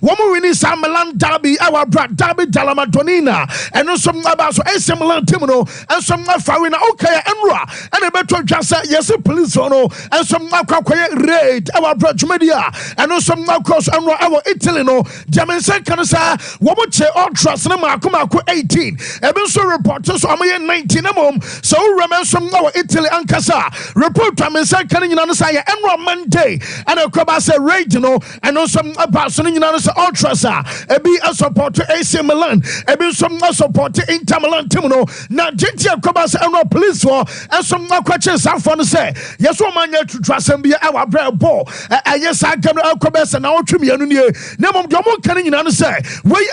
woman winning Sam Milan Derby, our brad Derby Dalamadonina, and also about so AC Milan Timino, and some Farina okay and and a better just say yes, police and some raid our brad media, and also cross and our Italy no German second say woman che all trust no Marco 18 and so reporters are 19 so remember some our Italy and Casa report to me second in say and Monday and a Kobasa raid and also about some in ultras be a support to AC Milan be some support to Inter Milan Timino now Gentia Kobasa and police war and some questions are fun to say yes woman to trust and be our bread ball yes I can Kobasa and our tribune Nemo Domo can say we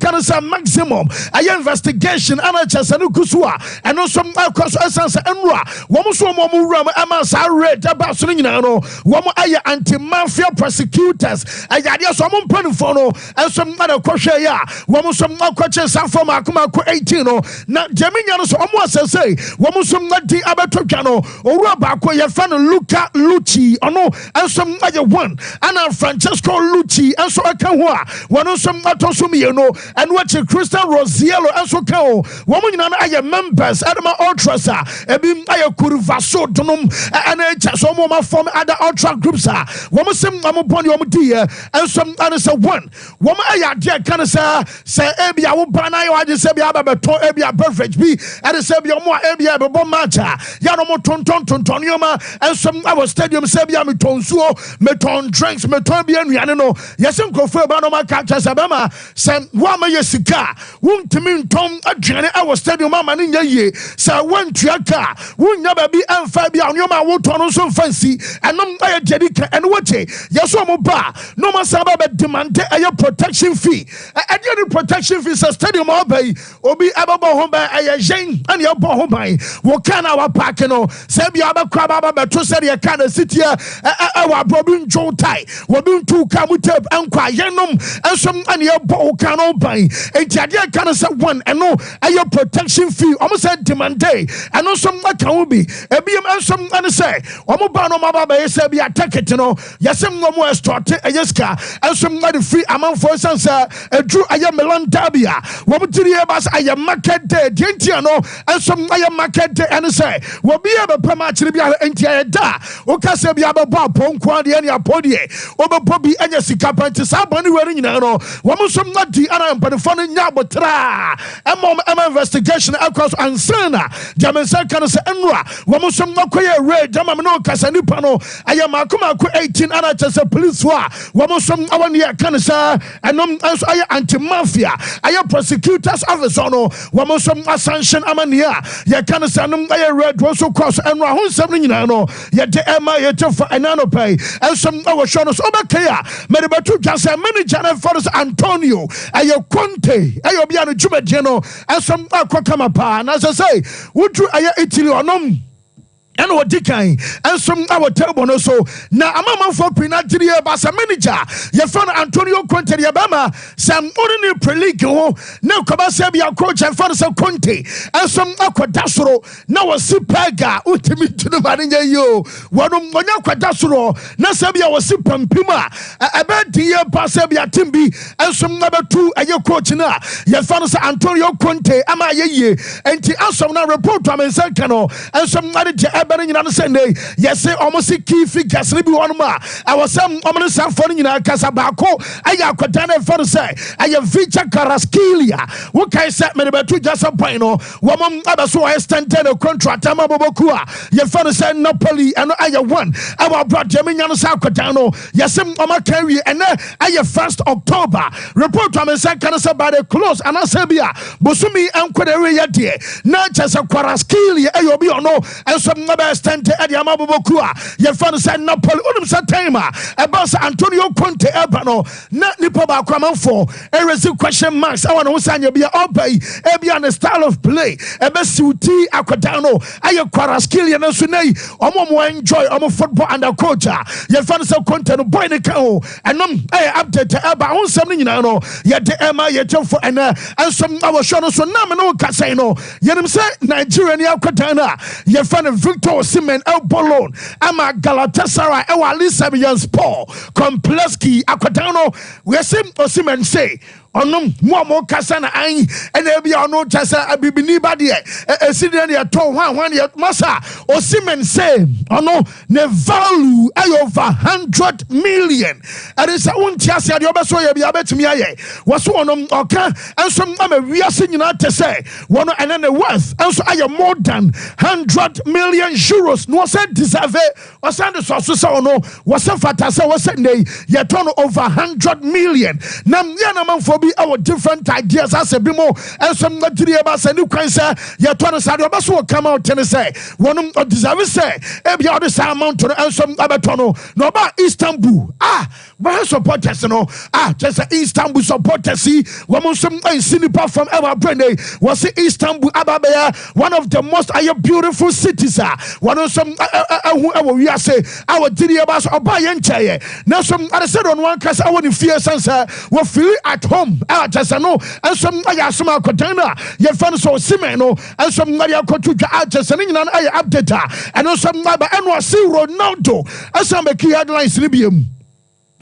can say maximum a investigation and a Chasanukusua and also across essence and Ra Womuso Ram Amasa read about Suninano Womo Aya anti-mafia prosecutors Ayadia Somon Penifono and some other crochet Womusum questions are from Akuma 18 na Geminianos almost say Womusum Nadi Abatocano or Rabako Yafan Luca Lucci and some other one and Francesco Lucci and so Akawa one of some Atosumiano and watch Christian Rosiello and so Kao woman and I members Adama Ultrasa Ebim Aya Kurvaso Donum and Chasoma from other ultra groups woman some upon your dear and some others one woman I can say Ebia Wupana I just say Ebia beverage be and the Sebia more Ebia Bomacha Yanomo Tontonioma and some our stadium Sebia Metonsuo Meton drinks Meton Biano Yasim Kofu Banoma Catches Abama San Wama Yesika won't mean Tom Adrian our stadium Mamma Ninja ye so one triaka won't never be Fabia Yoma Woton so fancy and no Jedika and Wache Yasomo Ba no Masaba demand a protection fee and the protection fee is a stadium obey Obi Ababa Homba a Jane and your Bohomai Wakana our Pakano Sabia Krababa Betrosaria Kana City our Bobin Joe Tai Wabin to Kamutep and Kwayanum and some and your Bokano by and Jadia Kana one and no a your protection fee almost said demand day and no some Makaobi a BM and some and say Omobano Maba Sabia take it Yasem no more started a Yeska and some free amount for Sansa drew a Milan Dabia Wabutiri Bas I am market day Gentiano and some I am market day and say will be able to match the entire da Okasabia Bob Ponquadi and Yapodie over Bobby and Jessica Pantis Abani wearing Wamusum not the Anna but the funny Yabotra and mom investigation across Ansana Jamesa Canas Enra Wamusum Nokoya Red Jamamano Casanupano I am Akuma 18 Anna Chesa Police War Wamusum Awania Canasa and I anti-mafia I am prosecutors officer Wamusum Ascension Amania Yakanasanum I read also cross and Rahun 7 yet the Emma yet for anano pay and some our shows Obakea Medibatu just a manager for Antonio Ayo Conte Ayo Biano Jumajeno and some Aquakamapa and as I say would you Aya Italy or and what Dickai and some our table so now a mama for Pinatiria Basa manager your friend Antonio Conte Yabama some ordinary preligo now Kabasabia coach and father some Conte and some Aquadasro now a Sipaga ultimate to the Marina yo one of Aquadasro Nasabia was Sipam Pima a bad dear Pasabia Timbi and some number 2 and your coach now your father Antonio Conte Ama ye and the answer now report to Amensakano and some other Sunday, yes, almost key figures. I was some ominous phone in a Casabako. I got Quatana for say, I am feature Caraskilia. What can I say? Maybe two just a pino. Woman, I was so I stand a contract. I'm a Bobokua. Your father said Napoli and I have one. Our brother Geminiano Sakatano. Yes, I'm a carry and I have 1st October. Report to me, Sakanasa by the close and Asabia. Bosumi and Quaderia dear. Not just a Caraskilia. I be or no, and some stand at Yamabokua. Your father said Napoli Satema. About Antonio Conte Ebano. Not Nipoba Kraman there is a question marks. I want to say you be obey. Ebi on the style of play. Ebesuti Aquadano. Ayo Quaraskili and Sunay. Omo enjoy omo football and a coach. Your father said Conte no boy the cow. And update Eba on something no. Yet the Emma yet for and some our show so no casino. Yet say Nigerian Aquadana. Your father to Simen El Bolon, Ama Galatasaray, Ewali 7 years Paul, Kompleski, Aquatano, we sim Simen say. Onum mo kasa na an ene bia ono chasa abibini ba de esidi na to hwan ye masa Osimhen say ono ne value over 100 million and is won tiase de obeso ye bia betumi aye waso onum oka enso ma wiase nyina te say wono ene ne worth enso aye more than 100 million euros no say deserve o say the so so ono was fata say was say ye turn over 100 million nam ye na man be our different ideas as a bimo and some material say new cancer ya to say obaso come out and say one deserve say e bia the same amount and some abetono no ba Istanbul but supporters no just Istanbul supporters see one some sinipa from our brand was Istanbul ababaya one of the most beautiful cities one of some who we say our material bas obaye nchaye now some I said on one case I want fear sense we feel at home just no and some ayasuma kotana ye fan so Simeno and some Maria Kotuja just an update and also some and was see Ronaldo and some key headlines Libium.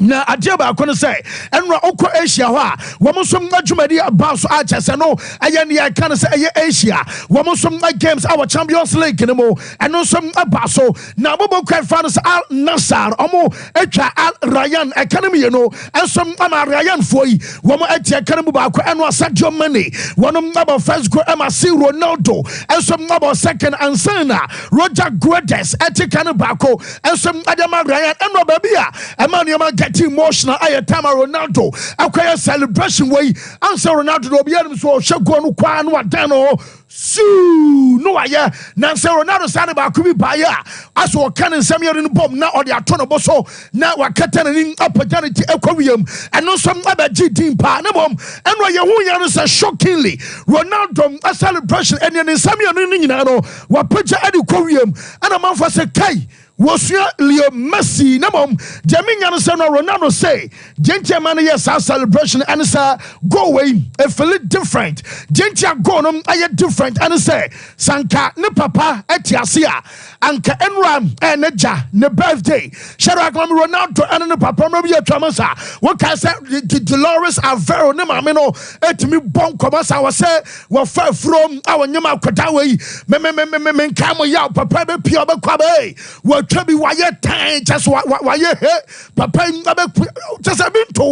Na adeba akono say enra okọ Asia ho a womosom adwumadi about so achese no aye ne ya kan say aye Asia womosom games our Champions League ne mo eno som aba so na bobo kwan fans Al Nassr omo etwa Al Rayyan academy no ensom ama Rayyan foi womo etia kan mu ba ko eno Sadio Mane wonom aba first go ama si Ronaldo ensom aba second ansana Roger Guedes etika ba ko ensom adama Rayyan eno ba bia ema ne emotional aye time Ronaldo akwaya celebration way answer Ronaldo do bia so hwego no kwa no adano su no aye na say Ronaldo sane ba ku bi ba ya aso kan nsam yere no bom na ode ato no boso na wakata ni opportunity ekwawiem eno som abaji din pa na bom eno ye hu ya no say shockingly Ronaldo a celebration ene nsam yere no nyina no wapaja ade kwawiem ana manfo say kai was Leo Messi namom Jaminya no say no Ronaldo say gentle man yes celebration and say go away a feel different gentle go no aye different and say sanka ne papa etiasia anka enram eneja ne birthday Sharak Ronaldo and ne papa no be atwamasa what can say Dolores Avero ne mame no etimi bon komasa was say we far from our nyama kwata we me come ya papa be pia be kwabe we be why time just why papa just a bit to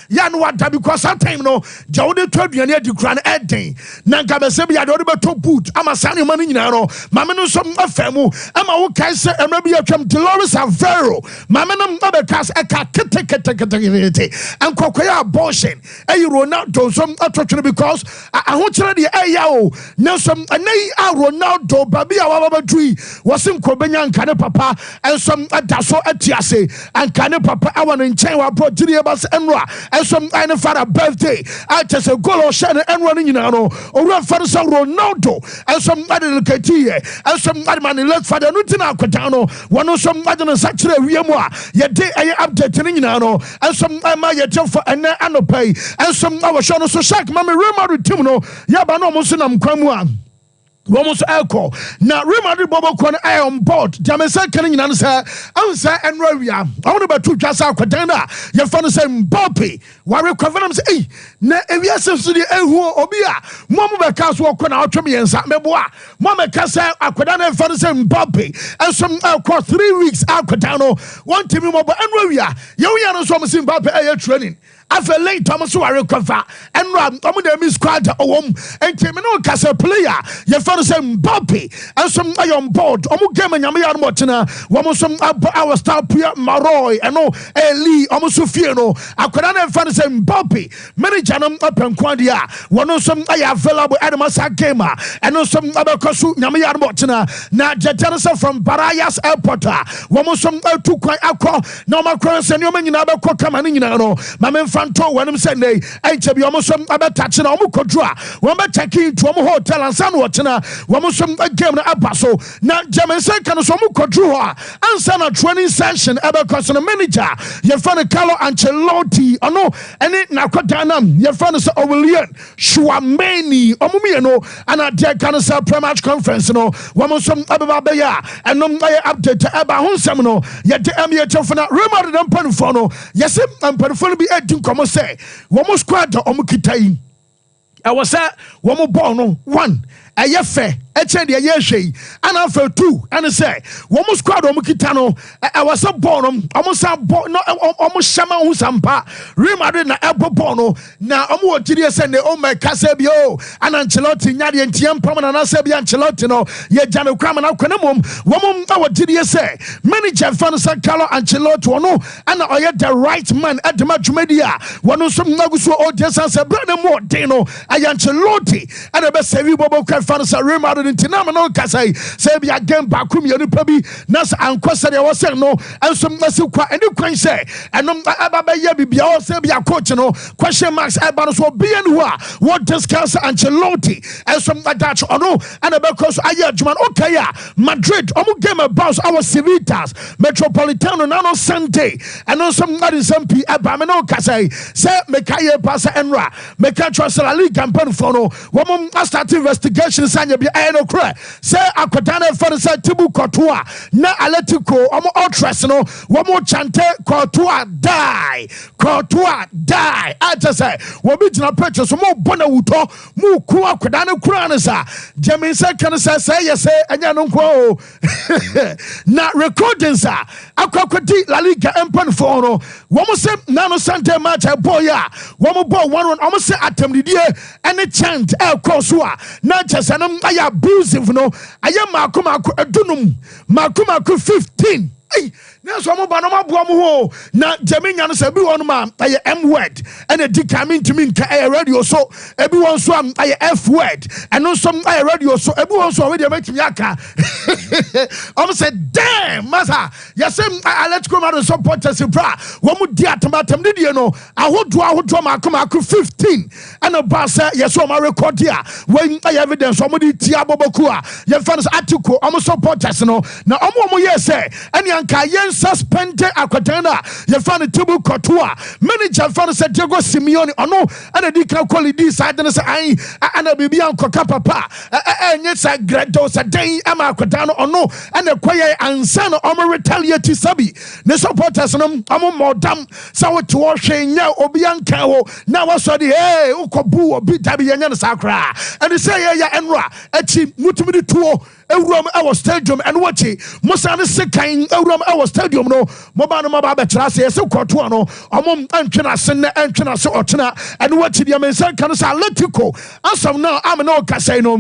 ya no what because sometimes no jawde to aduane adikura na eden na nka be se bia de beto boot ama sane mani nyina no mame no so afemu ama wo kai se emra bia twam Dolores Avero mame no abeka eka kete ankokoya abortion e Ronaldo so atotwene because ahokere de eya o na so anai Ronaldo babi a wabadui wasim kobenya nka ne papa and some adaso atiase and kane papa awan nchen wa bro jiri bas enwa and some ine father birthday I just a goal shane enwa nyina no owura fare so Ronaldo and some adekati and some man let father no tina akwata no wono some adene sakire wiemu a ye de update nyina no and some ma ye tefo ene anopai and some our show no so shak mama Real Madrid team no ya ba no mo so nam kwamu a Almost echo. Now, Real Bobo Kwan I on board. Jamesa can you answer? Answer and Ravia. I want about two just out Quadana. Your father said Boppy. Why recover them say, na eviases to the Ehu Obia. Mama Becas walk on out to me and Sameboa. Mama Casa Aquadana and father said Boppy. And some across 3 weeks Aquadano. One team mobile and Ravia. You know some Zimbabwe air training. I feel late Thomas who I recover and Ram Tommy squad and came no Casa player. Your father said Boppy and some I on board. Omu game and Yamian Motina, one some our star Pia Maroy and no Eli Omusufiano. I could not father said Boppy. Many Janum up and Quadia. One of some I available Adamasa gamer and no some other Kosu Yamian Motina. Now Jetanasa from Barayas Airport. One of some 2 quite aqua. No, my cross and your man in other Cocamanino. My man fanto wanem say nay enche bi omosom abetache na omo kodru a won be check into omo hotel ansa na wotena womosom game na abaso na German say kan so omo kodru ho a ansa na training session ebe cause no manager ye fan Carlo Ancelotti ono ene na kodanam ye fan so Aurelien Chouameni omo me no ana de kan say pre-match conference no womosom abeba be ya enom na update eba ho nsem no ye de emietofo na Real Madrid ampanfo no yese ampanfo no bi edi nkomo say womo squad omo kitai I was womo ball no 1 ɛyɛ fɛ ɛkyɛ deɛ ɛyɛ hwɛ ana afɛ 2 ɛne sɛ wɔn squad wɔn kita no ɛwɔ sɛ ball no wɔn sa ball no wɔn hyɛma ho sampa Real Madrid na ɛbɔ ball no na wɔn wɔ gyidie sɛ ne ɔmɛ kasa bi o ana Ancelotti nyadeɛ ntia mpam na anasɛ bi Ancelotti no yɛ gya ne kwan na akɔne mom wɔn wɔ gyidie sɛ manager fan sɛ Carlo Ancelotti wɔn ana ɔyɛ the right man ɛdema dwumadi a wɔn nso nagu so ɔdi ɛsan sɛ brɛ ne mu ɔden no ɛyɛ Ancelotti ɛna bɛ sɛbi bɔbɔ kwan fan sɛ Real Madrid ntina no kasai sɛ bi again baako mienu pa bi na sɛ ankɔsɛ deɛ wɔsɛ no ɛnso masi kwa ɛne kwan sɛ ɛnom aba bɛyɛ bibia wɔ sɛ bi a coach no question marks ɛba no so obiɛ no a what discuss Ancelotti ɛnso adach ɔno ɛna bɛkɔ so ayɛ adwuma no okay a Madrid ɔmo game bounce our Civitas Metropolitano na no Sunday ɛno nso ngade nsɛm pii ɛba me no kasai sɛ meka yɛ pa sɛ ɛnra meka trust La Liga mpanfo no wɔmo start investigation sanya bi ayɛ kra say akwadana for say Tibu Courtois na Atletico omo ultras no womo chante Courtois die I just say wo bi gina purchase mo bona wuto mu ku akwadana kura ne sa German say kan say yes anya no nko na recordings akwakwadi La Liga empan for no womo say nano Sunday match boy ya womo ball 1-1 omo say atamdidie any chant e koso a na just anam aya abusive no aye makomako adunum makomako 15 hey na so mo ba no maboa mo ho na Jamenya no se bi won ma aye M word and a dikamin to me nka aye radio so ebi won so am aye F word and no some aye radio so ebi won so we dey make me aka I'm say damn masa yesem Atletico Madrid supporters bra wo mu di atamatam de die no ahodo makomako 15 and a basa yeso ma record here when aye evidence omo di tia boboku a ye fans Atletico omo supporters no na omo ye say any anka yen suspended Aquatana, your fan Tibu Courtois, manager fan said Diego Simeone, or no, and a decal quality side and say, and a Bibian Coca Papa, and yes, I grados a day, Emma Aquatano, or no, and a quiet and son of a retaliate Sabi. The supporters, I'm more dumb, so to washing now, Obian Kao, now I saw the hey, Ukobu, or Bitabi and Sakra, and they say, yeah, Enra, Echi, Mutumidi Tuo. Euram our stadium and watch it. Mosana Sekain, Euram our stadium no, Mobano Mabatra says so Cotuano, among Anchina Sena, Anchina Sotina, and watch the American Atletico. As of now, I'm an old casino.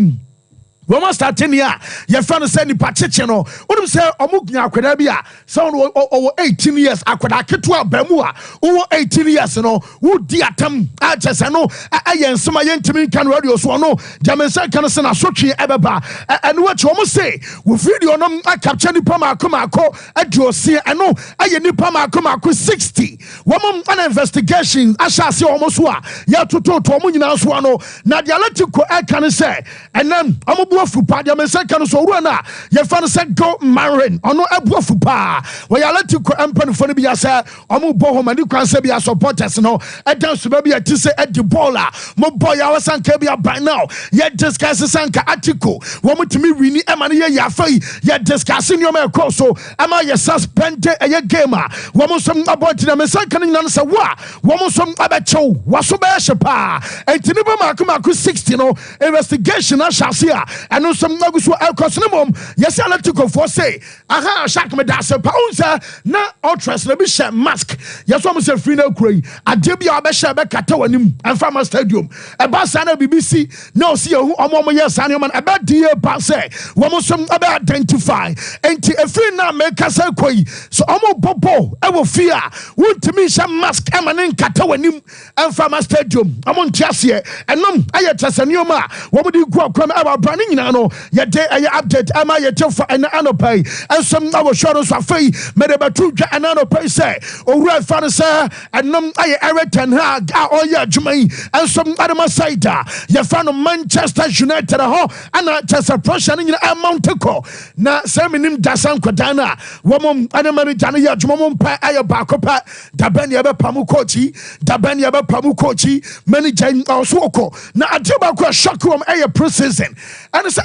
We must start in here. Your friend said the Pachichino. What do say? Omugna Quedabia. Sound over 18 years. I could Akitua Bemua. Over 18 years, no. Who diatam? I just know. I am some intimate can radio so no. Jamesa can send a sochi ebeba. And what you almost say? We video no. I capture the Pama Kumako at your see. I know. I am the Pama Kumako 60. Woman an investigation. I shall see almost wa. Ya to Tomuna Swano. Now the Atletico I can say. And then I'm fupa dia me second so runa ye fan say go marin ono abu fupa we ya Atletico empanfo no bi ya say omo bo ho mani kwan say bi supporters no e dan so ba bi ati say e di baller mo boy ya wasanka bi by now ye discuss sanka Atletico wo mutimi wini e ma ye ya fa ye discuss no me call so ama ye suspend e ye game wo mo som about na me second nan say wa wo mo som abechew waso be shepa entini ba makoma 60 no investigation na shasia and no some nagusu elkosinum yes Atletico for say aha shak me da se paunsa na ultras na bi share mask yes one say free na kura adebia be share be kata wanim Anfama Stadium e ba sa na BBC na o see omo yes an man e ba die ba say wo some e be identify enti e free na make say koi so omo bobo e wo fear wontimi share mask e man kata wanim Anfama Stadium omo ntiase enom aye tasanioma wo mo di gu akwa e ba branding nyina no ye de update ama ye tefa ena anopai ensom na wo hworo so afei mede betu dwa ena anopai say owura fa no say enom aye Everton ha a oye adwuma yi ensom adama saida ye fa no Manchester United ho ana chesa pressure nyina amount ko na say minim dasan kwadana wo mom adama ni jane ye adwuma mom pa aye ba kopa daben ye be pamu coachi daben ye be pamu coachi manager also ko na atiba ko shock wom aye pre-season and say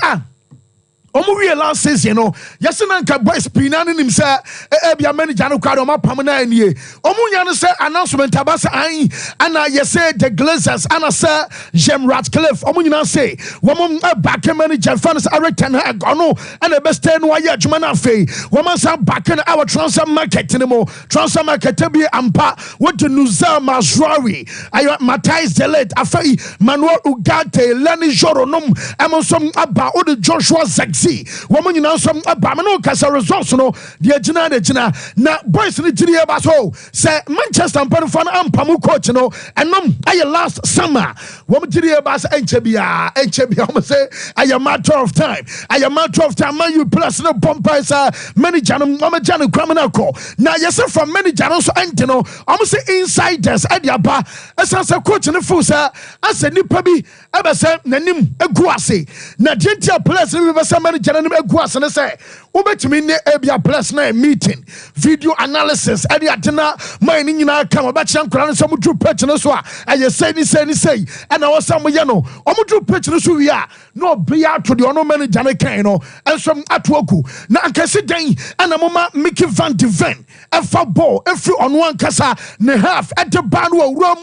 omu wie last season no yesena nka boys pinane nim say bia manager no kwado ma pam na anie omu nya no say announcement abasa an ana yese the Glazers ana say Jim Ratcliffe omu nyina say wom back manager fans Everton ha ono ana be stay no aye adwuma na afei wom san back na our transfer market ni mo transfer market bi ampa what to Nuzal Mazraoui ayo Matthijs de Ligt afei Manuel Ugarte Lenny Joronom amonsom aba o de Joshua Zexi woman you know some abamino kasa results no the agina na boys ni tiri e ba so say Manchester fan ampamu coach no enom aye last summer woman tiri e ba say enchebia woman say aye matter of time man you plus no bomba say manager no woman janu criminal call na yes from manager no so ente no woman say insiders e dia ba esanse coach no full say ase nipa bi e be say nanim egu ase na gentle players we be say manager no egu ase ne say ubetimi ne ebia plus na meeting video analysis e dia tena man ni nyina ka ma be kyan kora no so mudu page no so a aye say ni say and I was some ye no omudu page no so wi a no bia to the ono manager ne kan no ensom atoku na ankase dan ana mama Mickey van de Ven efa ball every on one kasa ne half at the ban wo wura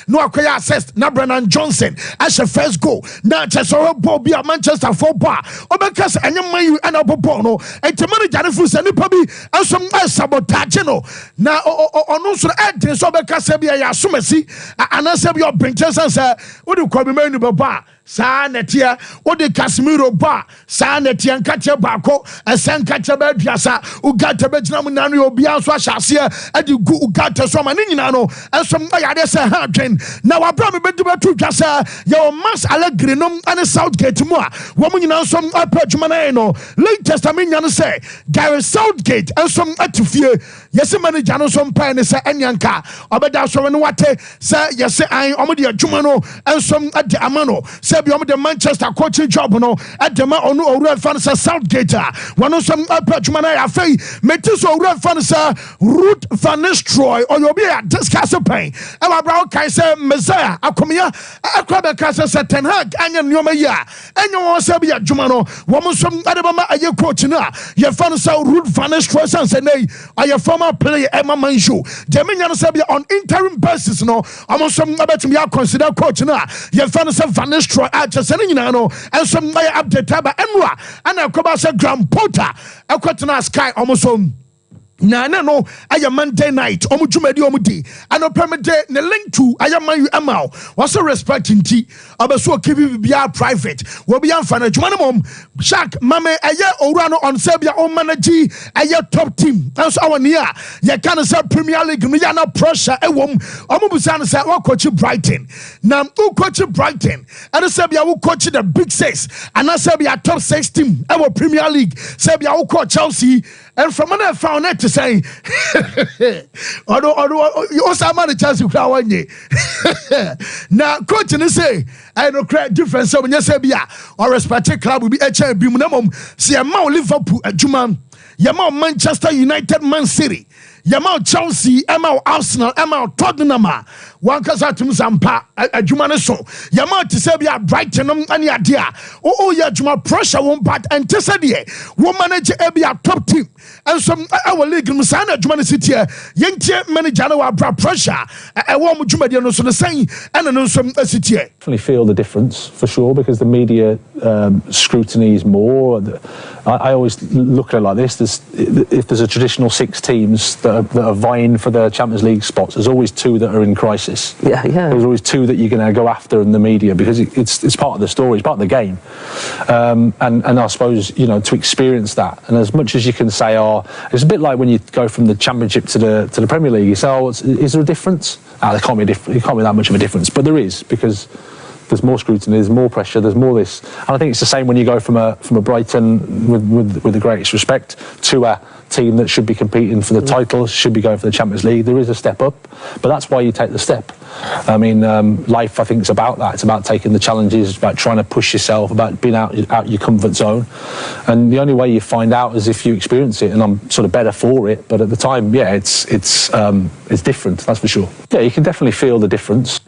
no akwya assist na Brennan Johnson as the first goal na chesoro ball bi a Manchester football obekasa anyam man ana ball no enti manager ne fu se nipa bi ensom sabotage no na ono so edin so obekasa bi ya asomasi anase bi obrinchesa say wo de kwabi manu baba saa netia odi Casemiro ba saa netia nkache baako esen nkache ba duasa ugata begina mu nanu obi anso ahyase adi gu ugata so ma ne nyina no enso ayade se ha dwen na wabra me bedu betu duasa ye Max Allegri nom ane Southgate mu a wo mu nyina nso apajuma na no latest amenya no say Gareth Southgate enso atufie yesi manager no so mpa ne se enyanka obeda so no wate se yesi an omode adwuma no enso ade amano bi the Manchester coaching job no at the man onu owura fan say Southgate wano some approachman na afei metis owura fan say Ruud van Nistelrooy oyobi a discuss pain e wa bra kai say Messiah akomia akrabe ka say Ten Hag anya nyoma ya enyo won say bi adwuma no wo some adebama aye coach na ye fan say Ruud van Nistelrooy say nay aye former player Emma Manju Jemenya no say bi on interim basis no amo some abetumi ya consider coach na ye fan say Van Nistelrooy chesene nyina no enso my update aba enwa ana akoba se Graham Potter akwatena Sky omosom na no aya Monday night omudwumadi omudi ano permede ne link to aya man you amal was respect nti abeso kebi bia private wo bia mfa na dwuma no mom Shaq mame aya owura no on sebia o manage aya top team so awani a ye kan say Premier League no ya na pressure ewom omubusa no say wo coach Brighton na u coach Brighton and sebia wo coach the big six and sebia top 6 team ewo Premier League sebia wo coach Chelsea and from when I found it to say, you also manage Chelsea crowd now, coach, and say, I don't create difference. So when you say, or respected club will be HB minimum, see a Mount Liverpool at Juman, Yamau Manchester United, Man City, Yamau Chelsea, Emma Arsenal, Emma Tottenham. One kasa tum Sompa adwuma ne so yama te se bia Brighton ani ade a o ya adwuma pressure won part and te se de wo manage e bia top team and some our league no sa na adwuma ne city yentie manager no wa pressure e wo mo dwuma de no so ne san and no so city definitely feel the difference for sure because the media scrutiny is more. I always look at it like this. If there's a traditional 6 teams that are vying for the Champions League spots, there's always 2 that are in crisis. Yeah. There's always 2 that you're going to go after in the media because it's part of the story, it's part of the game. And I suppose, to experience that, and as much as you can say, it's a bit like when you go from the Championship to the Premier League. You say, is there a difference? There can't be that much of a difference, but there is because there's more scrutiny, there's more pressure, there's more this. And I think it's the same when you go from a Brighton, with the greatest respect, to a team that should be competing for the title, should be going for the Champions League. There is a step up, but that's why you take the step. I mean, life, I think, is about that. It's about taking the challenges, it's about trying to push yourself, about being out your comfort zone. And the only way you find out is if you experience it. And I'm sort of better for it, but at the time, yeah, it's different. That's for sure. Yeah, you can definitely feel the difference.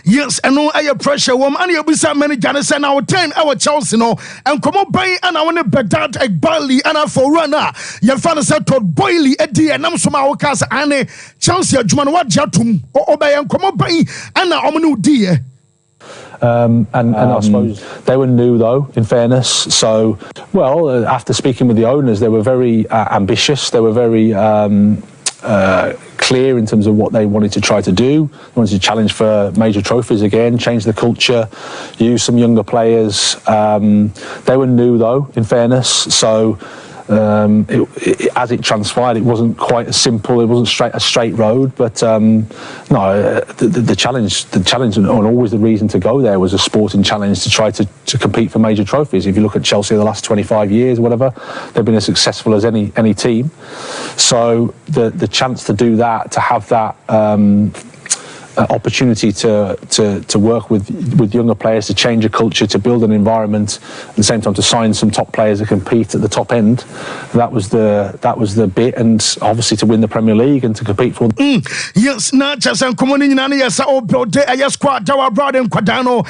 Yes, and no air pressure. And you'll be so many Janice and our 10 our Chelsea, no, and come on, bay and I want to bet that a Bali and a forerunner. Your father said to Boily, Eddie, and I'm some our cast and Chelsea, Juman, what Jatum, or obey and come on, bay and now I'm new dear. And I suppose they were new, though, in fairness. So, well, after speaking with the owners, they were very ambitious. They were very clear in terms of what they wanted to try to do. They wanted to challenge for major trophies again, change the culture, use some younger players. They were new, though, in fairness. So, as it transpired, it wasn't quite as simple. It wasn't a straight road, but no, the challenge, and always the reason to go there was a sporting challenge to try to compete for major trophies. If you look at Chelsea the last 25 years, or whatever, they've been as successful as any team. So the chance to do that, to have that. Opportunity to work with younger players, to change a culture, to build an environment, at the same time to sign some top players that compete at the top end. That was the bit, and obviously to win the Premier League and to compete for. Yes, not just a community. Yes, I built a squad. Our brother in Quadano,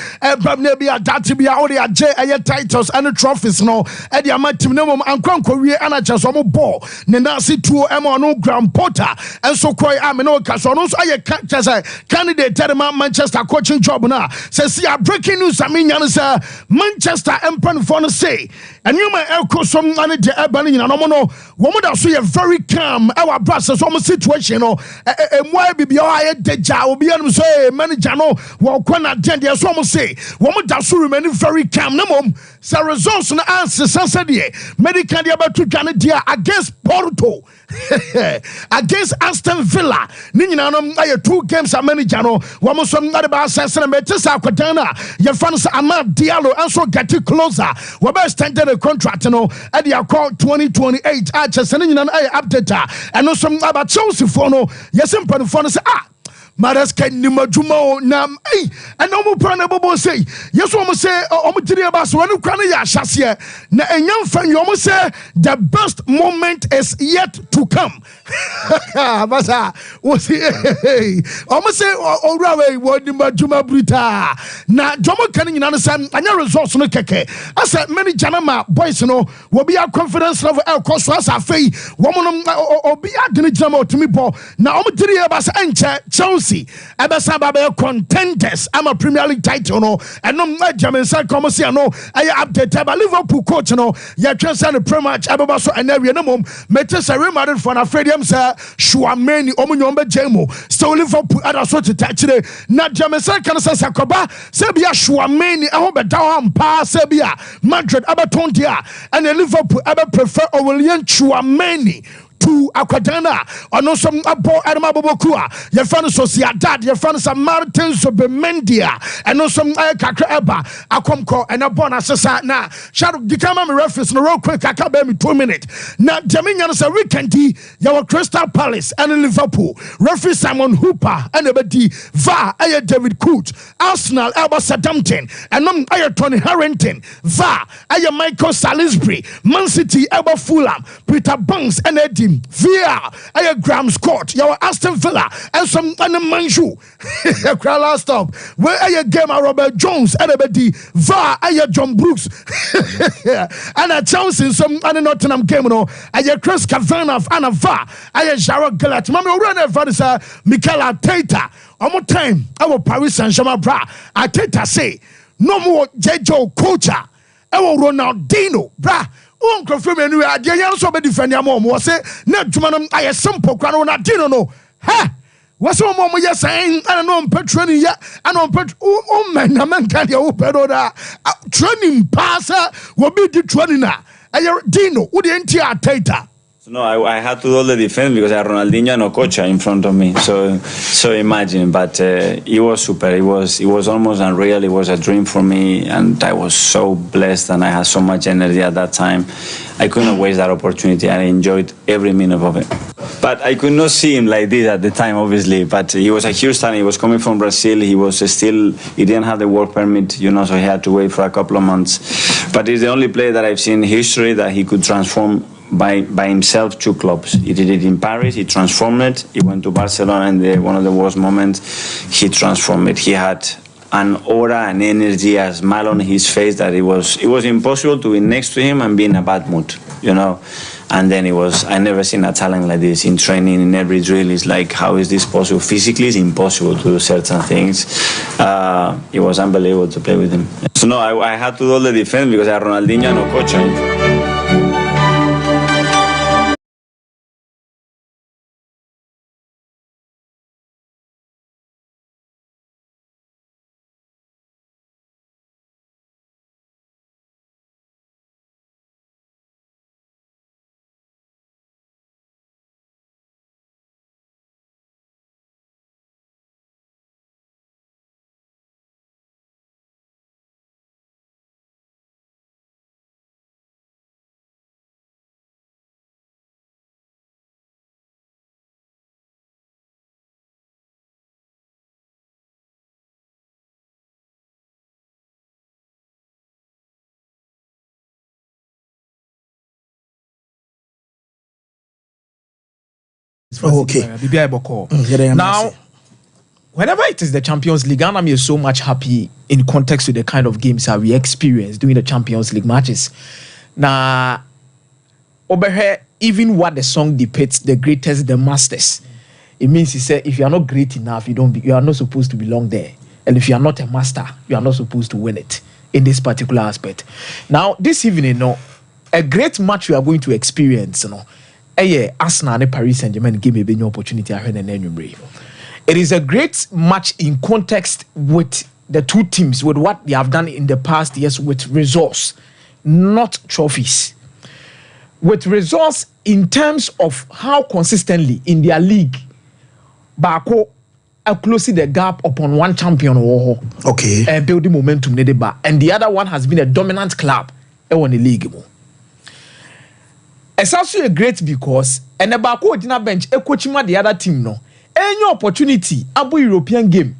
maybe a Datibia, only a J, titles and trophies. No, Eddie, my team, no, and Crown Korea, and I just on a ball. Nenasi to Emma, no Grand Potter, and so quite I'm no Casonos. I can't just candidate Manchester coaching job now. Says yeah, breaking news. I mean, Manchester Emperor for say, and you may echo some money to Ebony and Omono. Woman that say very calm. Our brothers some situation. Oh, and why be I deja will be able to say manager no. Well, when I did there's some say woman that remain very calm. No mom. So results and answers. Saturday, medical about to Canada against Porto. Against Aston Villa. Ninyanum I 2 games a manager no one some not about Sassan and Betisa Quatana. Your fans Amad Diallo also get it closer. We best extended a contract no at the account 2028 Arches and I update and no some about Chelsea for no yes simple phone say Maras can Nimajuma Nam and no more planable say yes almost say almost about one who can ya chassis na and young friend you almost say the best moment is yet to come. Masa was he almost say already what Nimajuma Brita na Jomo canning understand and your results no keke. I said many Janama boys no will be our confidence level El Coswas a fee woman or be a dinner to me ball now almost about Chelsea Abasaba contenders. I'm a Premier League title, no, and no German side commercial, no. I update about Liverpool coach, no. Ya transfer the Premier League, Ababaso and area no mum. Metes a remarried for an Afredium, sir. Shuameni, Omunyombe Jemo. So Liverpool at a sort of touch today. Not German side can say Sakoba, Serbia, Shuameni, I hope a down pa Serbia, Madrid, Abatondia, and the Liverpool ever prefer Aurelien Shuameni. To Aquadana, or no some abo Adamabokua, your fan Sociedad, your fan San Martin Sobemendia, and no some Kakra Eba, Akomko, and a bonus na Shadow Dicama reference no real quick, I can't bear me 2 minutes. Now, Jaminian is a weekend, your Crystal Palace and Liverpool, referee Simon Hooper, and the Va, Aya David Coote, Arsenal, Alba Southampton, and Aya Tony Harrington, Va, Aya Michael Salisbury, Man City, Alba Fulham, Peter Banks, and Eddie. Via a Graham Scott, your Aston Villa, and some Manju. Last stop. Where a game Robert Jones, and a Va, a John Brooks, and a Chelsea, some Nottingham game, no, a Chris Cavana, and a Va, a Jarrod Gillett, Mamma Run, Mikel Arteta. One more time, our Paris Saint-Germain bra. Arteta say, no more Jejo Coacher, our Ronaldinho, bra. Uncle from anywhere, the young so be defend your mom was say, not Jumanum, I a simple crown not dinner no. Ha! What's one mom you're saying? I don't know, Petroni yet, I don't put oh man, a man can't you open or training passer will be the training. I your Dino, would the entire Tata. No, I had to do all the defense because I had Ronaldinho and Okocha in front of me. So imagine, but it was super. It was almost unreal. It was a dream for me, and I was so blessed, and I had so much energy at that time. I couldn't waste that opportunity, and I enjoyed every minute of it. But I could not see him like this at the time, obviously. But he was a huge talent. He was coming from Brazil. He didn't have the work permit, so he had to wait for a couple of months. But he's the only player that I've seen in history that he could transform by himself 2 clubs. He did it in Paris, he transformed it. He went to Barcelona, and one of the worst moments, he transformed it. He had an aura, an energy, a smile on his face that it was impossible to be next to him and be in a bad mood, And then I never seen a talent like this in training, in every drill. It's like, how is this possible? Physically, it's impossible to do certain things. It was unbelievable to play with him. So no, I had to do all the defense because I had Ronaldinho and Okocha. Okay. Now, whenever it is the Champions League, I'm so much happy in context with the kind of games that we experience during the Champions League matches. Now, over here, even what the song depicts, the greatest, the masters. It means he said, if you are not great enough, you are not supposed to belong there. And if you are not a master, you are not supposed to win it in this particular aspect. Now, this evening, a great match we are going to experience, Arsenal and Paris Saint-Germain give me a opportunity. It is a great match in context with the two teams, with what they have done in the past years with results, not trophies. With results in terms of how consistently in their league, Bako are closing the gap upon one champion or building momentum, and the other one has been a dominant club in the league. It's also great because and the Bako dinner bench coaching the other team any opportunity abo European game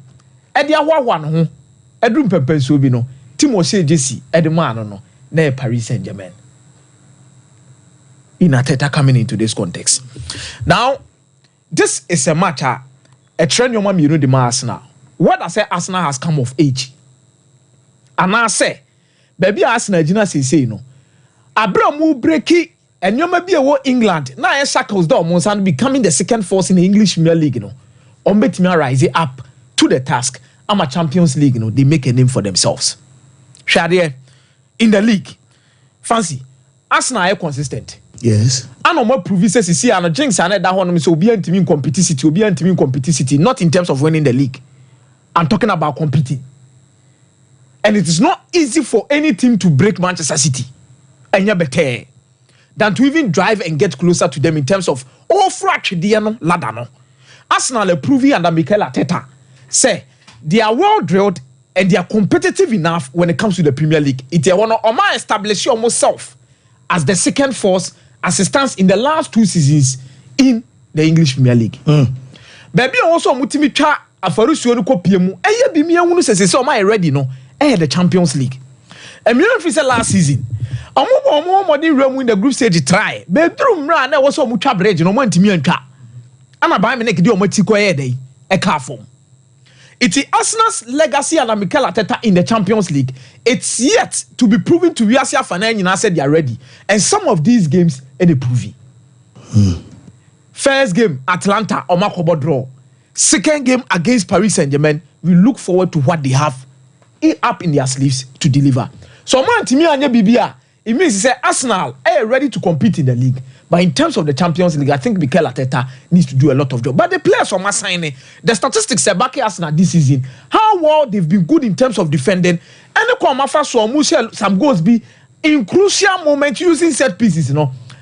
e dia one ho edum pepe so bi no team o say Jesse edman no na Paris Saint-Germain. In Ateta coming into this context. Now, this is a matter a trend your mom the Arsenal. What I say Arsenal has come of age. And I say baby Arsenal Gina say no. Abramu breaki and you may be a England. Now, shackles down and becoming the second force in the English Premier League. On bet me rise up to the task. I'm a Champions League. They make a name for themselves. Shadia in the league. Fancy Arsenal are consistent. Yes. And no more provises see and jinx and that one so be team competitivity, not in terms of winning the league. I'm talking about competing. And it is not easy for any team to break Manchester City. And you're better than to even drive and get closer to them in terms of fracture ladder no. Arsenal proving under Mikel Arteta say they are well drilled and they are competitive enough when it comes to the Premier League. It's one of my establish almost self as the second force as it stands in the last 2 seasons in the English Premier League. Baby also mutimi twa afarusuo no kopie mu eye bi miahunu sese o my ready no the Champions League. And me say last season omo in the group stage try bedroom ra na wo so mutwa bridge no mo antimi antwa ana ba me ne kede o mati ko dey e ka form. It's Arsenal's legacy and Mikel Arteta in the Champions League. It's yet to be proven to Viasia Fanany said they are ready. And some of these games they prove. First game, Atlanta, Omakobo draw. Second game against Paris Saint-Germain, we look forward to what they have up in their sleeves to deliver. So man, to me, Bibia, it means say Arsenal are ready to compete in the league. But in terms of the Champions League, I think Mikel Arteta needs to do a lot of job. But the players from Arsenal, the statistics are back Arsenal this season. How well they've been good in terms of defending. And the Kwamafa so some goals be in crucial moments using set pieces,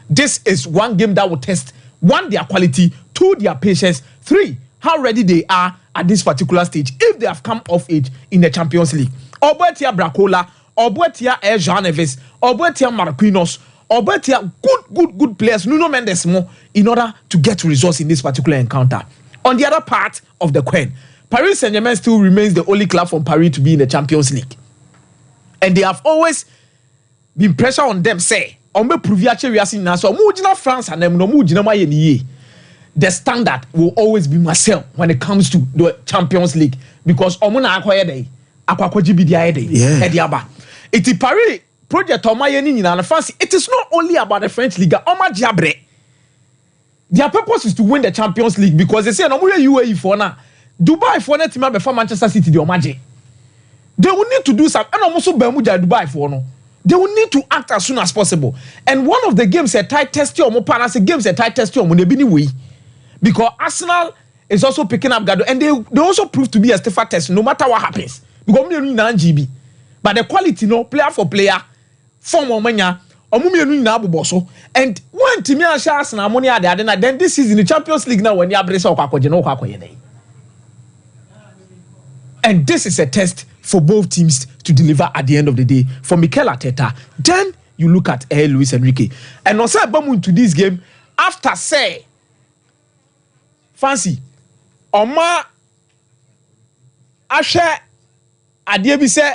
This is one game that will test 1, their quality, 2, their patience, 3, how ready they are at this particular stage if they have come of age in the Champions League. Obetia Bracola, Obetia Jean Neves, Obetia Marquinhos, Obetia good players, Nuno Mendes more, in order to get results in this particular encounter. On the other part of the coin, Paris Saint-Germain still remains the only club from Paris to be in the Champions League. And they have always been pressure on them, say, France and them, the standard will always be Marcel when it comes to the Champions League because omuna akoye dey akwakoji bi dia dey iti Paris project omaye ni nyina na fancy. It is not only about the French League. Oma Diabre, their purpose is to win the Champions League because they say no more UAE for now. Dubai for na team before Manchester City the omaje. They will need to do something. And also Bermuda Dubai for no. They will need to act as soon as possible. And one of the games a tight test your partner say games a tight test your way. Because Arsenal is also picking up Gado, and they also prove to be a stiffer test no matter what happens. Because we are GB, but the quality, no player for player, form or mania, or mummy na bosso. And when Timia Shas and Ammonia, then this is in the Champions League now when you are Bresa or Kakojeno. And this is a test for both teams to deliver at the end of the day. For Mikel Arteta, then you look at Luis Enrique, and also Bamu into this game after say. Fancy Oma Ashe Adiebi say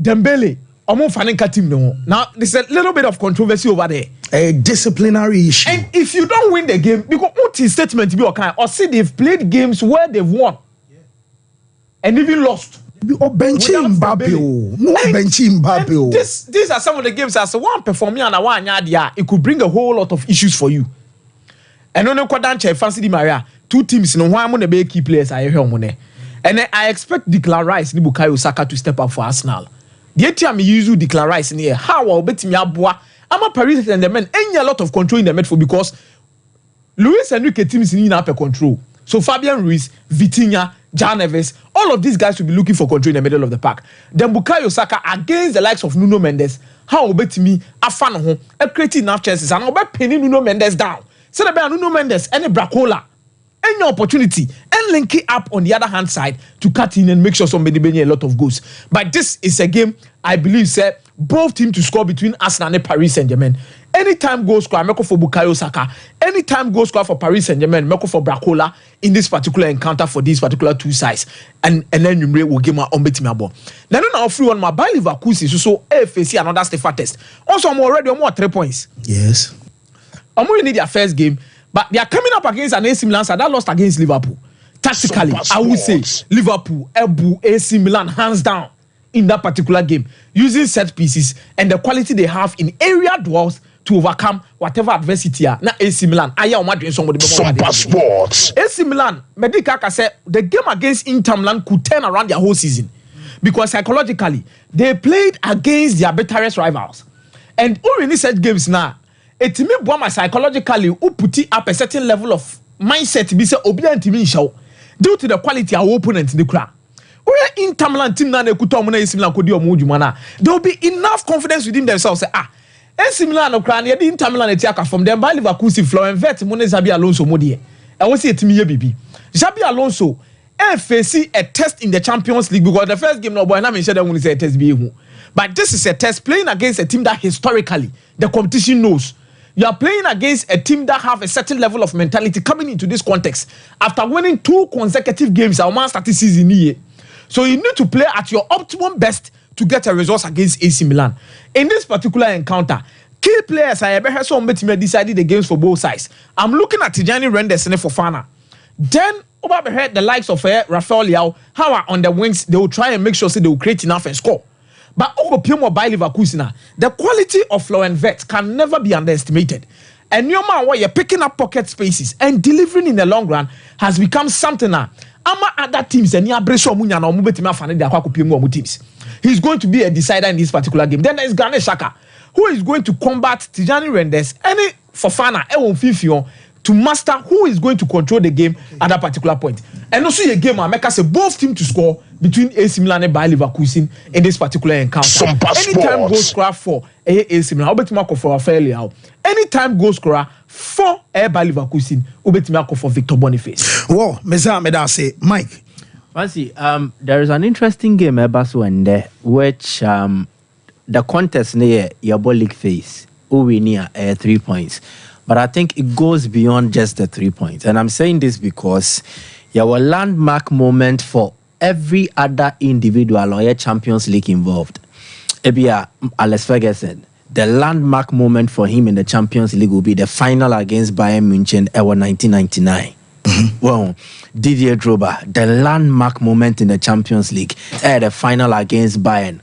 Dembele Omo Faninka team no. Now there's a little bit of controversy over there. A disciplinary issue. And if you don't win the game, because what is statement to be okay, or see they've played games where they've won and even lost. Or benching Mbappe. No benching Mbappe. These are some of the games as one performing and one yadia. It could bring a whole lot of issues for you. And no Kodanche Fancy Di Maria, 2 teams no one the big key players I hear money. And then I expect Declan Rice ni Bukayo Saka to step up for Arsenal. The time me use Declan Rice in here, how I'll bet me abua. I'm a Paris and the men any a lot of control in the midfield because Luis Enrique teams in upper control. So Fabian Ruiz, Vitinha, Jean Neves, all of these guys will be looking for control in the middle of the park. Then Bukayo Saka against the likes of Nuno Mendes, how I'll bet me a fan of home, creating enough chances, and I'll bet pinning Nuno Mendes down. So the Nuno Mendes any Bracola, any opportunity, and link it up on the other hand side to cut in and make sure somebody bring a lot of goals. But this is a game I believe say both teams to score between Arsenal and Paris Saint-Germain. Anytime goal score, Meko for Bukayo Saka. Anytime goal score for Paris Saint-Germain, Meko for Bracola in this particular encounter for these particular 2 sides. And then you will give my own betting ball. Now I free on my by Leverkusen so AFC another step test. Also I'm already on more 3 points. Yes. I'm only need their first game, but they are coming up against an AC Milan side that lost against Liverpool. Tactically, I would say Liverpool, AC Milan, hands down in that particular game, using set pieces and the quality they have in area duels to overcome whatever adversity. Now AC Milan, I am doing somebody. Sompa Sports. AC Milan, Medikaka said the game against Inter Milan could turn around their whole season because psychologically they played against their bitterest rivals, and all in these games now. It me boama psychologically who put it up a certain level of mindset be say obi antimi show due to the quality of opponent in the crowd. We Inter Milan team na ekuta omo na AC Milan kodi omo djuma na there will be enough confidence within themselves say AC Milan no crowd na Inter Milan etiaka from them by Leverkusen Florian Wirtz mo ne Xabi Alonso mo de e wo say etimi ye bibi Xabi Alonso face a test in the Champions League because the first game no boy na me share that one say a test be hu, but this is a test playing against a team that historically the competition knows. You are playing against a team that have a certain level of mentality coming into this context after winning 2 consecutive games. Our man started season here, so you need to play at your optimum best to get a result against AC Milan. In this particular encounter, key players I ever had so decided the games for both sides. I'm looking at Tijani Reinders and Fofana. Then over the likes of Rafael Leao, how are on the wings, they will try and make sure they will create enough and score. But by Leverkusen, the quality of Florian Wirtz can never be underestimated. And your man, where you're picking up pocket spaces and delivering in the long run has become something now. Other teams and teams. He's going to be a decider in this particular game. Then there is Granit Xhaka, who is going to combat Tijani Reinders, any Fofana, to master who is going to control the game at that particular point. And also a game America say both teams to score between AC Milan and Bayer Leverkusen in this particular encounter. Anytime goal scorer for AC Milan, Obetimako for Rafael. Anytime goal scorer for Bayer Leverkusen, Obetimako for Victor Boniface. Whoa, Meza say Mike. Fancy, there is an interesting game Ebaso and there which the contest near your league phase, we near 3 points. But I think it goes beyond just the 3 points. And I'm saying this because your landmark moment for every other individual or your Champions League involved. Ebia Alex Ferguson, the landmark moment for him in the Champions League will be the final against Bayern Munich in 1999. Well, Didier Drogba, the landmark moment in the Champions League, the final against Bayern.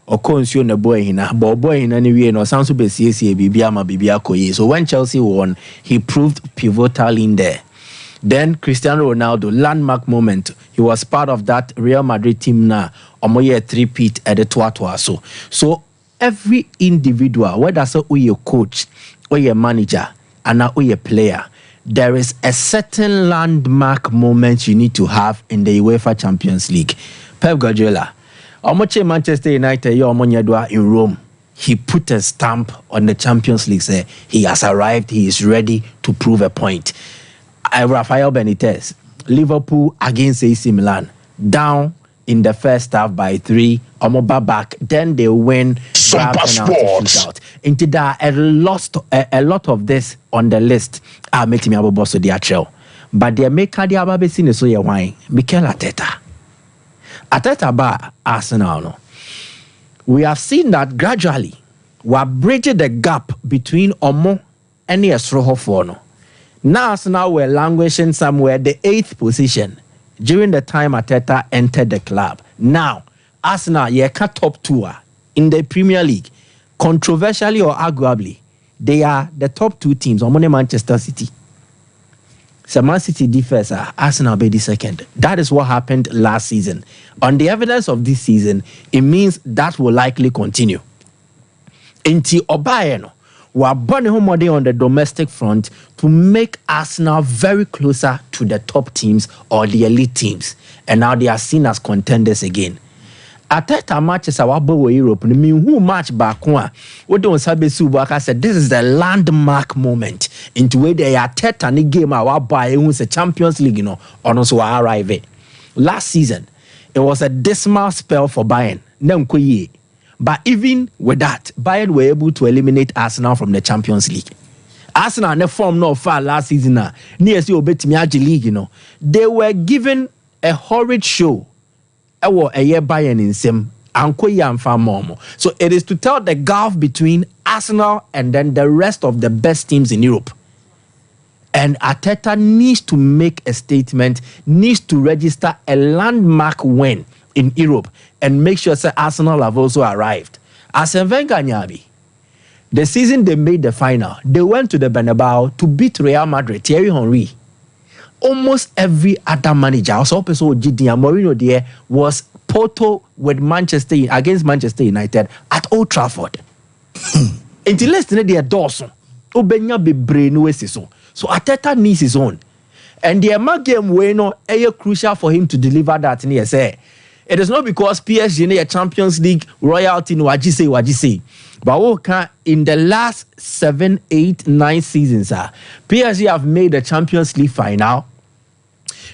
Okonsuo ne boy hina, but boy hina anyway no sounds to be CCA bibia koye. So when Chelsea won, he proved pivotal in there. Then Cristiano Ronaldo, landmark moment. He was part of that Real Madrid team now. Omoye 3-peat at the Twatwa. So every individual, whether so your coach or your manager and or your player, there is a certain landmark moment you need to have in the UEFA Champions League. Pep Guardiola, Omoche Manchester United, in Rome. He put a stamp on the Champions League. Say he has arrived. He is ready to prove a point. Rafael Benitez, Liverpool against AC Milan, down in the first half by 3. Omoba back. Then they win. Sompa Sports. Into that, a lot of this on the list. I met me abo boss the actual, but they make the ababe seen so your wine. Mikel Arteta. Arteta ba Arsenal no. We have seen that gradually we are bridging the gap between Omo and the Esroho Forno. Now Arsenal were languishing somewhere the 8th position during the time Arteta entered the club. Now Arsenal top 2 in the Premier League. Controversially or arguably, they are the top 2 teams. Omone Manchester City. So Man City defense, Arsenal be the second. That is what happened last season. On the evidence of this season, it means that will likely continue. Inti Obayeno, we are burning home on the domestic front to make Arsenal very closer to the top teams or the elite teams. And now they are seen as contenders again. Arteta matches our bow Europe. I mean, who match back one? What don't sabe Subaka said this is the landmark moment into where they Arteta ni game our boy who's a Champions League, you know, or also arrive. Last season, it was a dismal spell for Bayern. But even with that, Bayern were able to eliminate Arsenal from the Champions League. Arsenal ne form no far last season. Near see obetimi league, you know. They were given a horrid show. A year Bayern in sim so it is to tell the gulf between Arsenal and then the rest of the best teams in Europe. And Arteta needs to make a statement, needs to register a landmark win in Europe and make sure that Arsenal have also arrived. Arsene Wenger Nyabi, the season they made the final, they went to the Bernabeu to beat Real Madrid, Thierry Henry. Almost every other manager, also Mourinho there, was Porto with against Manchester United at Old Trafford. Until less than their Dawson, Obenya be brain so. So Arteta needs his own, and the Emma game weno crucial for him to deliver that. And say it is not because PSG in a Champions League royalty no wajise. But in the last 7, 8, 9 seasons, PSG have made the Champions League final.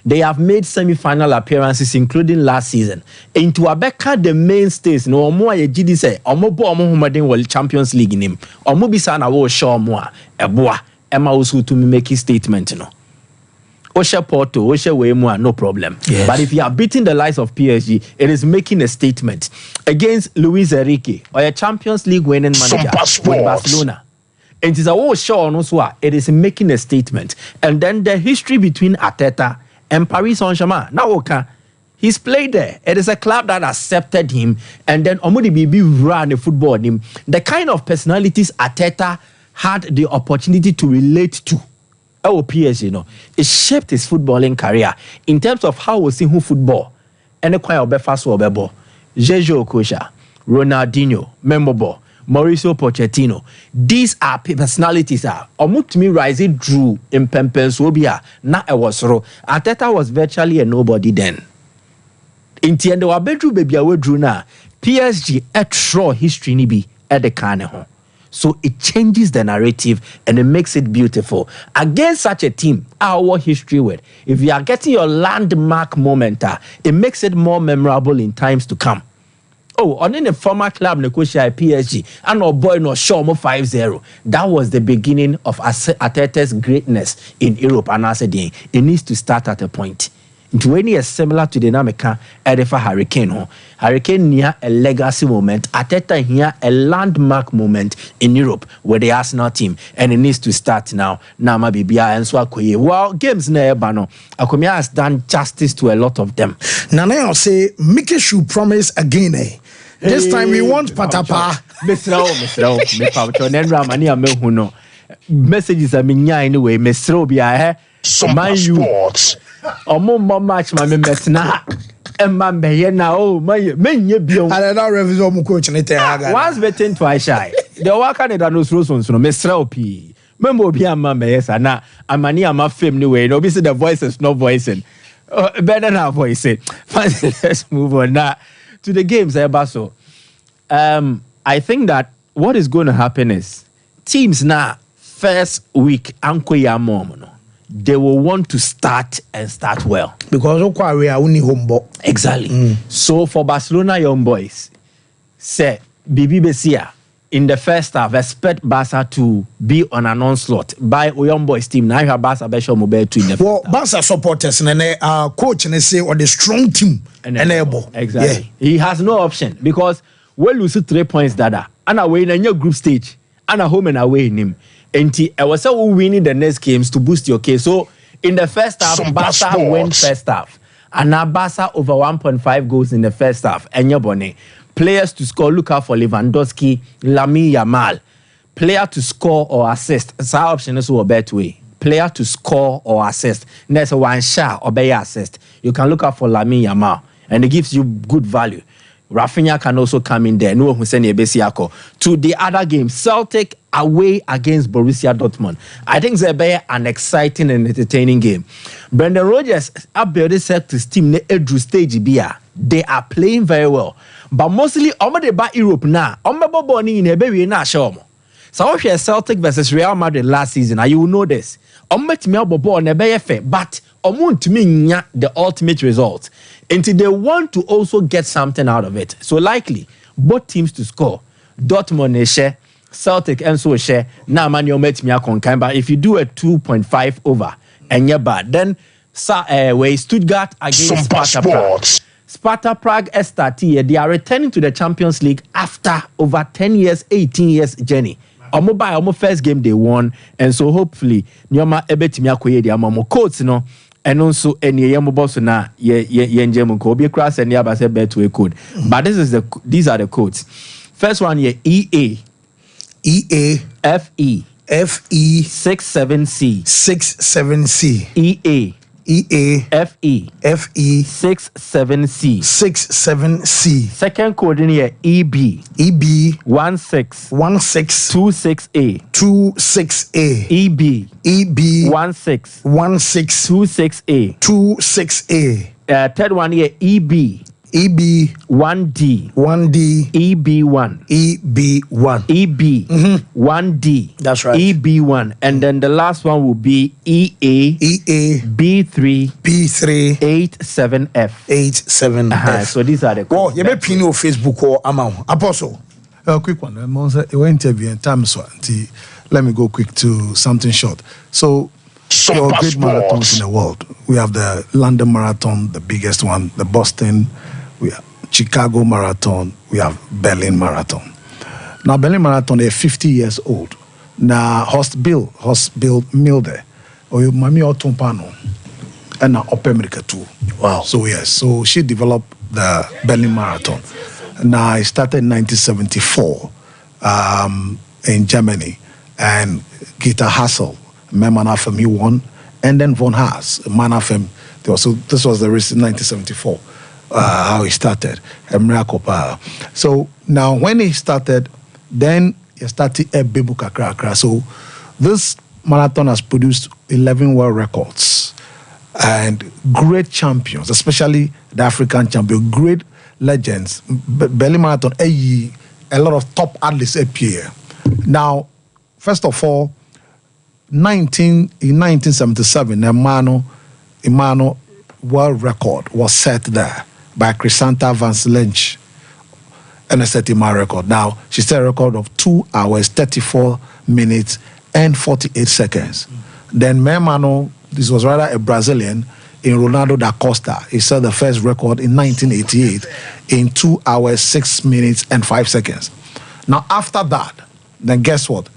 They have made semi-final appearances, including last season. Into Abeka, the mainstays, no more a GD say, Omo Champions League in him. Omo Bisana will show more. Eboa, Emma also to make his statement, no. Osha Porto, Osha Wemua, no problem. Yes. But if you are beating the likes of PSG, it is making a statement against Luis Enrique, or a Champions League winning manager with Barcelona. And it is a whole show on it is making a statement. And then the history between Arteta and Paris Saint-Germain. Now, he's played there. It is a club that accepted him. And then Omodi Bibi ran the football team. The kind of personalities Arteta had the opportunity to relate to. PSG, you know, it shaped his footballing career in terms of how we see who football. And the choir of Befaso Bebo, Jejo Okocha, Ronaldinho, Membobo, Mauricio Pochettino. These are personalities. Omutumi rising drew in Pempensobia. Na Ewosoro. Arteta was virtually a nobody then. In the end, our bedroom baby drew na PSG at show history ni bi at the carne. So it changes the narrative and it makes it beautiful. Against such a team, our history with, if you are getting your landmark moment, it makes it more memorable in times to come. Oh, on in a former club negotiate PSG, and our boy no show 5-0. That was the beginning of Arteta's greatness in Europe. And I said, it needs to start at a point. Into any similar to the Nameka Edefa Hurricane. Hurricane near a legacy moment. Arteta here a landmark moment in Europe with the Arsenal team. And it needs to start now. Nama Bibia and Swakoye. Well, games na Bano. Akomia has done justice to a lot of them. Nana, I'll say, Mickey should promise again. This time we want Patapa. Messages are mean anyway. Mesro Bia. Sompa Sports. Omo match my metna. Emma Bayena, oh, my bion. I don't review my coach and once betting twice shy. The work on it are no rosons from Mesra P. Member Pia Mames, and now I'm a fame new way. Nobody the voice is no voicing. Better now, voice it. Let's move on now to the games, Basso. I think that what is going to happen is teams now, first week, they will want to start and start well. Because we are only home ball. Exactly. So for Barcelona young boys, say Bibi Besia in the first half, expect Barca to be on an onslaught by young boys team. Now you have Barca Beshop Mobile to in the well, Barca supporters and coach and they say or the strong team enable. Exactly. Yeah. He has no option because we lose 3 points dada and away in your group stage and a home and away in him. And I was so winning the next games to boost your case. So in the first half, Barca win first half. And now Barca over 1.5 goals in the first half. And your bonnet. Players to score, look out for Lewandowski, Lamine Yamal. Player to score or assist. It's our option is a better way. Player to score or assist. There's a one shot or better assist. You can look out for Lamine Yamal. And it gives you good value. Rafinha can also come in there. No Hussein Ebesiako. To the other game, Celtic away against Borussia Dortmund. I think it's be an exciting and entertaining game. Brendan Rodgers upbuilded Celtic's team ne edru stage bia. They are playing very well. But mostly, they back Europe now. Born in a baby na show. So if you're Celtic versus Real Madrid last season, you will know this. But to me, the ultimate result. Until they want to also get something out of it. So likely, both teams to score. Dortmund share, Celtic and so share. Now man, you met me a concan. But if you do a 2.5 over and you're bad, then where Stuttgart against Sparta Prague. Sparta Prague STT, they are returning to the Champions League after over 10 years, 18 years journey. Almost first game they won, and so hopefully Nyoma ebetimi akoye dia mamo coats no and also any yamobo so na ye njemu ko obi cross and yaba say bet we code. But these are the codes. First one here EA FE 67C 67C EA FE 67C 67C. Second code in here EB 1626A 26A EB 1626A. Third one here EB 1D EB1 1D. That's right. EB1, and then the last one will be EA B3 87F. So these are the codes. You may pin your Facebook or amount. Apostle. A quick one. Interview in time, so let me go quick to something short. So, there are great marathons in the world. We have the London Marathon, the biggest one, the Boston, we have Chicago Marathon, we have Berlin Marathon. Now, Berlin Marathon, they're 50 years old. Now, Horst Bill Milde, or your Mami Otompano, and now Upper America too. Wow. So, yes, so she developed the Berlin Marathon. Now, it started in 1974 in Germany, and Gita Hassel, Manafem, he won, and then Von Haas, Manafem. So this was the race in 1974, how he started, a miracle power. So now when he started, Then you started a Bebu Kakra. So this marathon has produced 11 world records and great champions, especially the African champion, great legends. Berlin Marathon, a lot of top athletes appear. Now, first of all, in 1977, Emmanuel world record was set there by Chrysanta Van Lynch, and a set my record. Now, she set a record of 2 hours, 34 minutes, and 48 seconds. Then Emmanuel, this was rather a Brazilian, in Ronaldo da Costa. He set the first record in 1988 in 2 hours, 6 minutes, and 5 seconds. Now, after that, then guess what?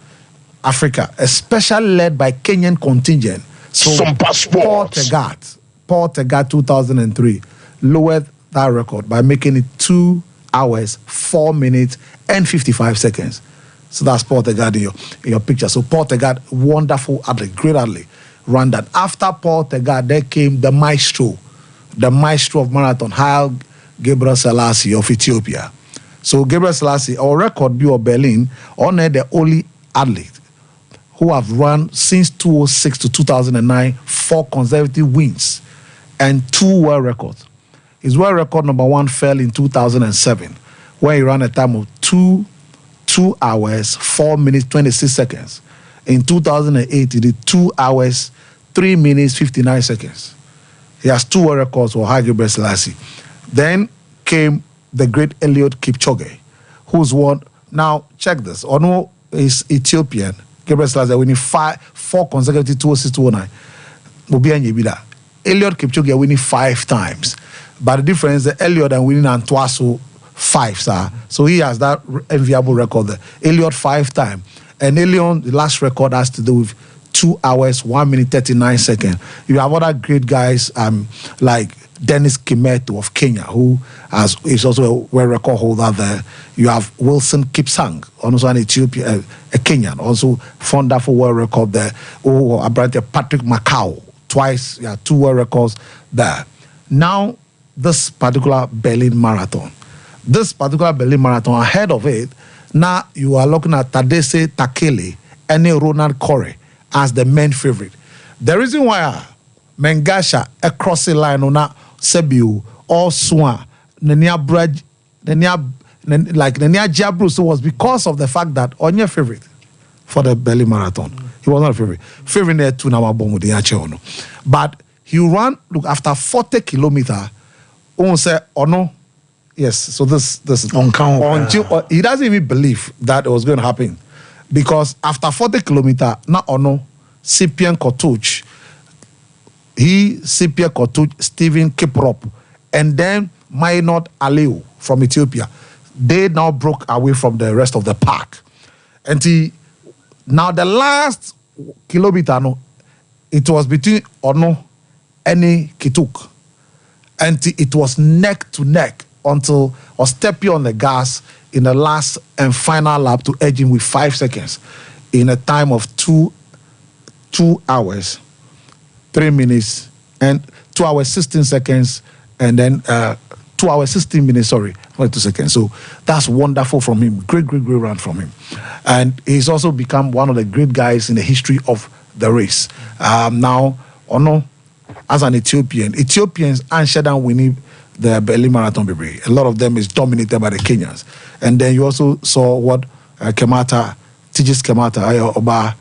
Africa, especially led by Kenyan contingent. So Sompa Sports. Paul Tegat 2003 lowered that record by making it 2 hours, 4 minutes, and 55 seconds. So that's Paul Tegat in your picture. So Paul Tegat, wonderful athlete, great athlete, ran that. After Paul Tegat, there came the maestro of marathon, Haile Gabriel Selassie of Ethiopia. So Gabriel Selassie, our record be of Berlin, only the only athlete who have run since 2006 to 2009 4 consecutive wins and 2 world records. His world record number 1 fell in 2007, where he ran a time of 2 hours, 4 minutes, 26 seconds. In 2008, he did 2 hours, 3 minutes, 59 seconds. He has 2 world records for Haile Gabriel Selassie. Then came the great Eliud Kipchoge, who's won. Now, check this. Ono is Ethiopian. Gabriel Selassie winning 4 consecutive 206, 209. Eliud Kipchoge winning 5 times. But the difference is Eliud and winning Antwaso 5, sir. So he has that enviable record there. Eliud 5 times. And Eliud, the last record has to do with 2 hours, 1 minute, 39 seconds. You have other great guys like Dennis Kimeto of Kenya, who is also a world record holder there. You have Wilson Kipsang, also an Ethiopian, a Kenyan, also wonderful world record there. Oh, Patrick Macau, twice, 2 world records there. Now, this particular Berlin Marathon, ahead of it, now you are looking at Tadesse Takele and Ronald Corey as the main favorite. The reason why Mengasha across the line on that Sebiu or Swan, Nenia Jabru, so was because of the fact that on your favorite for the Berlin Marathon. He was not a favorite. Favorite there to now but he ran, look, after 40 kilometers, on say no. Yes, so this is until he doesn't even believe that it was going to happen. Because after 40 kilometers, now Ono, Cyprian Kotuch, Stephen Kiprop, and then Maynard Aliu from Ethiopia, they now broke away from the rest of the pack. And now the last kilometer, it was between Ono and Kituk. And it was neck to neck until Ostepi on the gas in the last and final lap to edge him with 5 seconds in a time of 2 hours, 3 minutes, and 2 hours, 16 seconds, and then 2 hours, 16 minutes, 42 seconds. So that's wonderful from him. Great run from him. And he's also become one of the great guys in the history of the race. Now, Ono, as an Ethiopians answer down winning the Berlin Marathon, baby. A lot of them is dominated by the Kenyans. And then you also saw what Tigis Kemata, Oba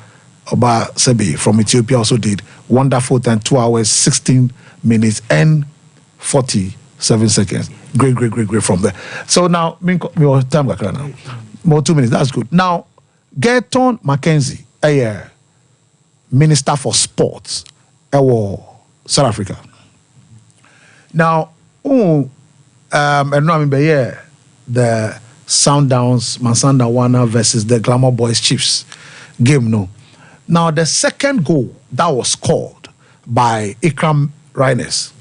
Sebi from Ethiopia also did. Wonderful time, 2 hours, 16 minutes, and 47 seconds. Great from there. So now, time now. More 2 minutes, that's good. Now, Gerton Mackenzie, a Minister for Sports, South Africa. Now, the Sundowns, Mansanda Wana versus the Glamour Boys Chiefs game, no. Now, the second goal that was scored by Ikram Reines,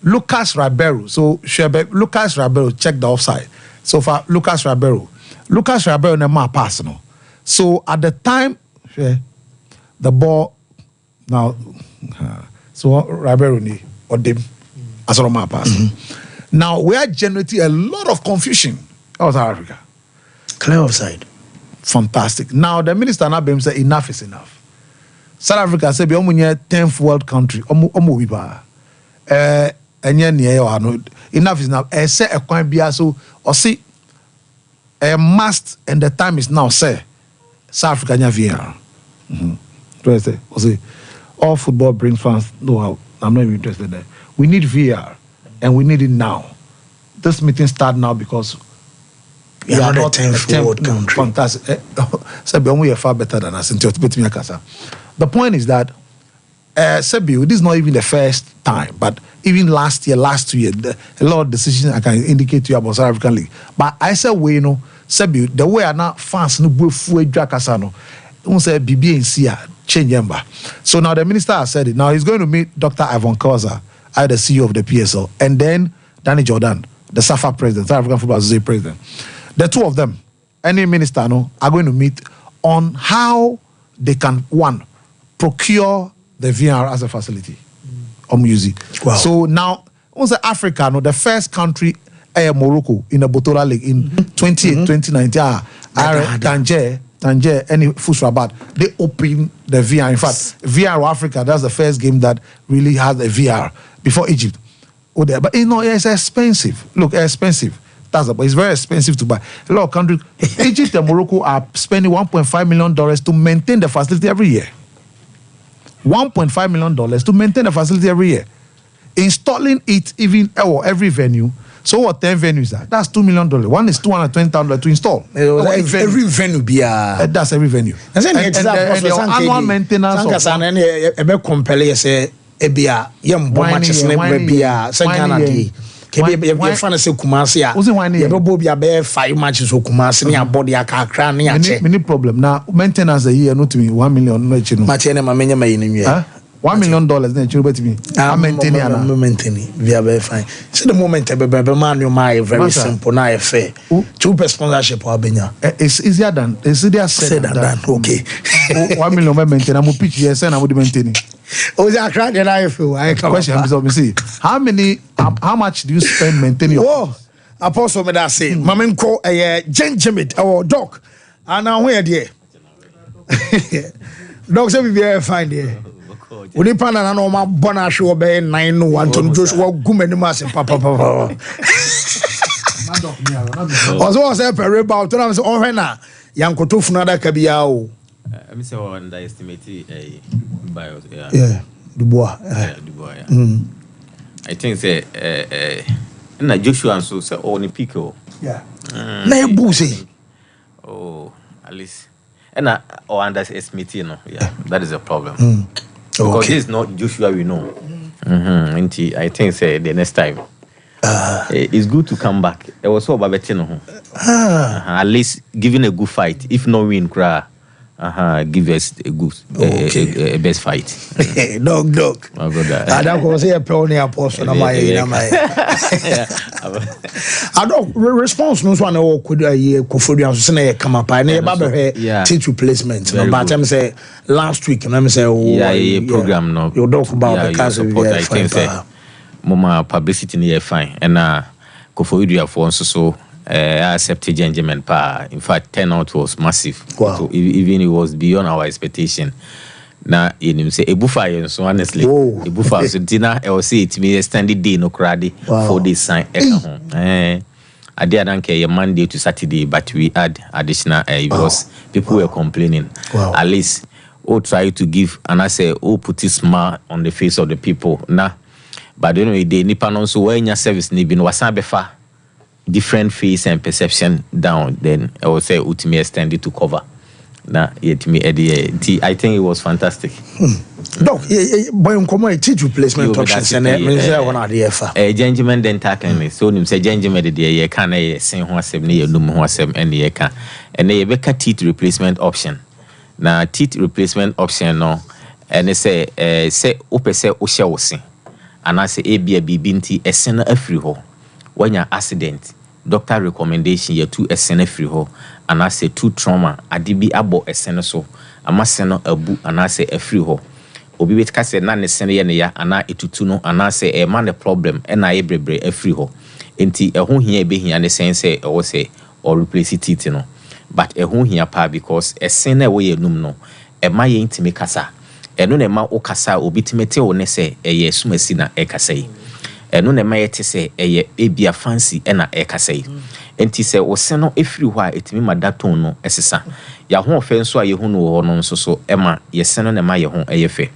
Lucas Ribeiro. So, Lucas Ribeiro checked the offside. So, for Lucas Ribeiro never passed, no. So, at the time, the ball, now, so Ribeiro or them as a pass. Now we are generating a lot of confusion out of South Africa. Clear offside. Fantastic. Now the minister now said enough is enough. South Africa said be omunye 10th world country. Omo bi ba. Enye ne enough is enough. Say a kwan bia so or see a must and the time is now say South Africa nya VR. All football brings fans know. I'm not even interested there. We need VR and we need it now. This meeting start now because we are not a 10th world country. Fantastic. We are far better than us. The point is that Sebi, this is not even the first time, but even last 2 years, a lot of decisions I can indicate to you about South African League. But I said, Sebi, the way are not fans no bufu Drakasano. Say BB and Sia change number. So now the minister has said it. Now he's going to meet Dr. Ivan Koza, the CEO of the PSL, and then Danny Jordan, the SAFA president, South African Football Association president. The two of them, any minister, are going to meet on how they can, one, procure the VR as a facility. Wow. So now, also Africa, the first country, Morocco, in the Botola League in 2019, Tangier, any Fusrabat, they open the VR. In fact, VR Africa, that's the first game that really has a VR before Egypt. But it's expensive. Look, expensive. But it's very expensive to buy. A lot of countries, Egypt and Morocco are spending $1.5 million to maintain the facility every year. $1.5 million to maintain the facility every year. Installing it even every venue. So what 10 venues are? That's $2 million. One is $220,000 to install. Every venue be that's every venue. And your annual maintenance many problem. Now maintenance a year not to me $1 million. $1 million I'm maintaining. We are very fine. See the moment very simple now fair. 2 sponsorship or it's easier said than done. Okay. 1 million maintain. I'm pitch yes and I would maintain it. Oh, I crack and I feel. Question see how much do you spend maintaining your Apostle me that say Mamen call a gentleman or dog. And now where dear dogs say we very fine there. We depend on our normal bonus show by 9-1 to just walk gumenumas and papa. Also, I said, about to us on Hena, young Kotufnada Kabiao. I'm so underestimated a bio. Yeah, Dubois. I think say, Joshua and so say, only Pico. Yeah. Nay Boozy. Oh, at least. And or underestimated, yeah, that is a problem. Because this is not Joshua we know. I think say the next time it's good to come back. It was so about at least giving a good fight. If no win, give us a good a best fight. Dog. My brother. I don't go say a pony apostle. I don't response no one or could a year could come up. I never teach replacement. But I'm say last week and I'm say program no you talk about because I think say mama publicity near fine and Kofoidia for so accepted judgment pa. In fact, turnout was massive. Wow. So even it was beyond our expectation. Now, you say a buffer, so honestly, a buffer. So dinner, I will say it me a standing day no crowdy for this sign. I didn't care Monday to Saturday, but we add additional because people were complaining. Wow. At least, try to give and I say, put a smile on the face of the people. Nah, but anyway, the Nippon also when your service nibin was befa. Different face and perception down, then I would say ultimately extended to cover. Now, yet me I think it was fantastic. Doc, boy, come teach replacement options and gentleman then tackling me. So him say gentleman the year can I say who near no more and the can and they be teeth replacement option. Now teeth replacement option no and they say ope say oshawsi and I say a binti a sena a free hole. When you're accident, doctor recommendation you 2 SN free ho, and I say 2 trauma, adibi abo SN so, I must send a book and I say a free ho. Obi wait case na ne send ya and I etutu no and I say a man the problem and I brebre a free ho. Enti e ho hia be hia ne sense say or replace it no. but ɛho hia pa because ɛsen na ɛwɔ yɛ num no ɛma yɛ ntimi kasa ɛno na ɛma wo kasa obi timete wo ne sɛ ɛyɛ sumasi na ɛkasa yi ɛno na ɛma yɛte sɛ ɛyɛ ebia fancy ɛna ɛkasa yi enti sɛ wo se no efiri hɔ a etimi ma daton no ɛsesa ya ho ɔfɛ nso a yɛhu no wɔ hɔ no nso so ɛma yɛse no na ɛma yɛ ho ɛyɛ fɛ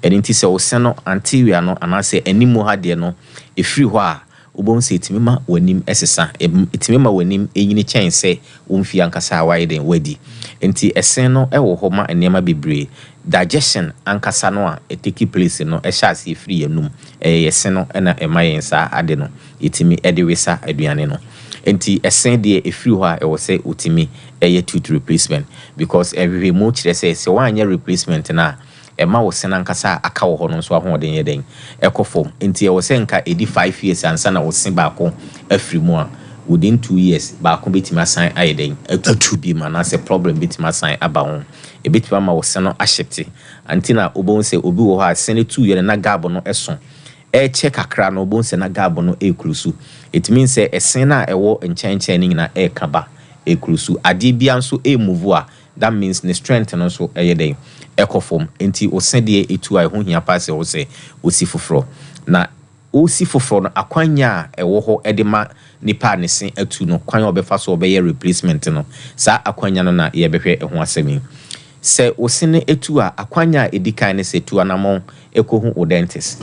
ɛno nti sɛ wo se no anterior no anaasɛ animu ha deɛ no efiri hɔ a wobon sɛ etimi ma w'anim ɛsesa etimi ma w'anim enyini kyɛn sɛ womfi ankasa a wayɛ den wadi enti ɛsen no ɛwɔ hɔ ma nneɛma bebree digestion ankasa no a eteki place no ɛhyɛ ase efiri yɛnum yɛsen no ɛna ɛma yɛn saa ade no etimi ɛde wesa aduane no enti ɛsen deɛ efiri hɔ a ɛwɔ sɛ otimi ɛyɛ tooth replacement because ɛhwehwɛ mu kyerɛ sɛ wanyɛ replacement na ɛma wo sen ankasa aka wɔ hɔ no nso ahoɔden yɛ den ɛkɔ fam enti ɛwɔ sɛ nka edi 5 years ansa na wo sen baako afiri mu a within 2 years baako betimi asan ayɛ den atu bi ma na sɛ problem betimi asan aba ho ebetimi ama wo sen no ahyete anti na obon sɛ obi wɔ hɔ a sen 2 years na gab no ɛso ɛkyɛ kakra no obon sɛ na gab no ekrusu it means sɛ ɛsen na ɛwɔ nkyɛnkyɛn ne nyina ɛkaba ekrusu ade bia nso move a that means the strength no so ɛyɛ den ɛkɔ fam enti o sɛdeɛ etu a ɛho hia paase wo sɛ osi foforo na osi foforo no akwanya a ɛwɔ hɔ ɛde ma nipa ne sen atu no kwan a ɔbɛfa so ɔbɛyɛ replacement no saa akwanya no na yɛbɛhwɛ ɛho asɛm sɛ osene etu a akwanya a edikan ne sɛ tu anamon ekohu o dentist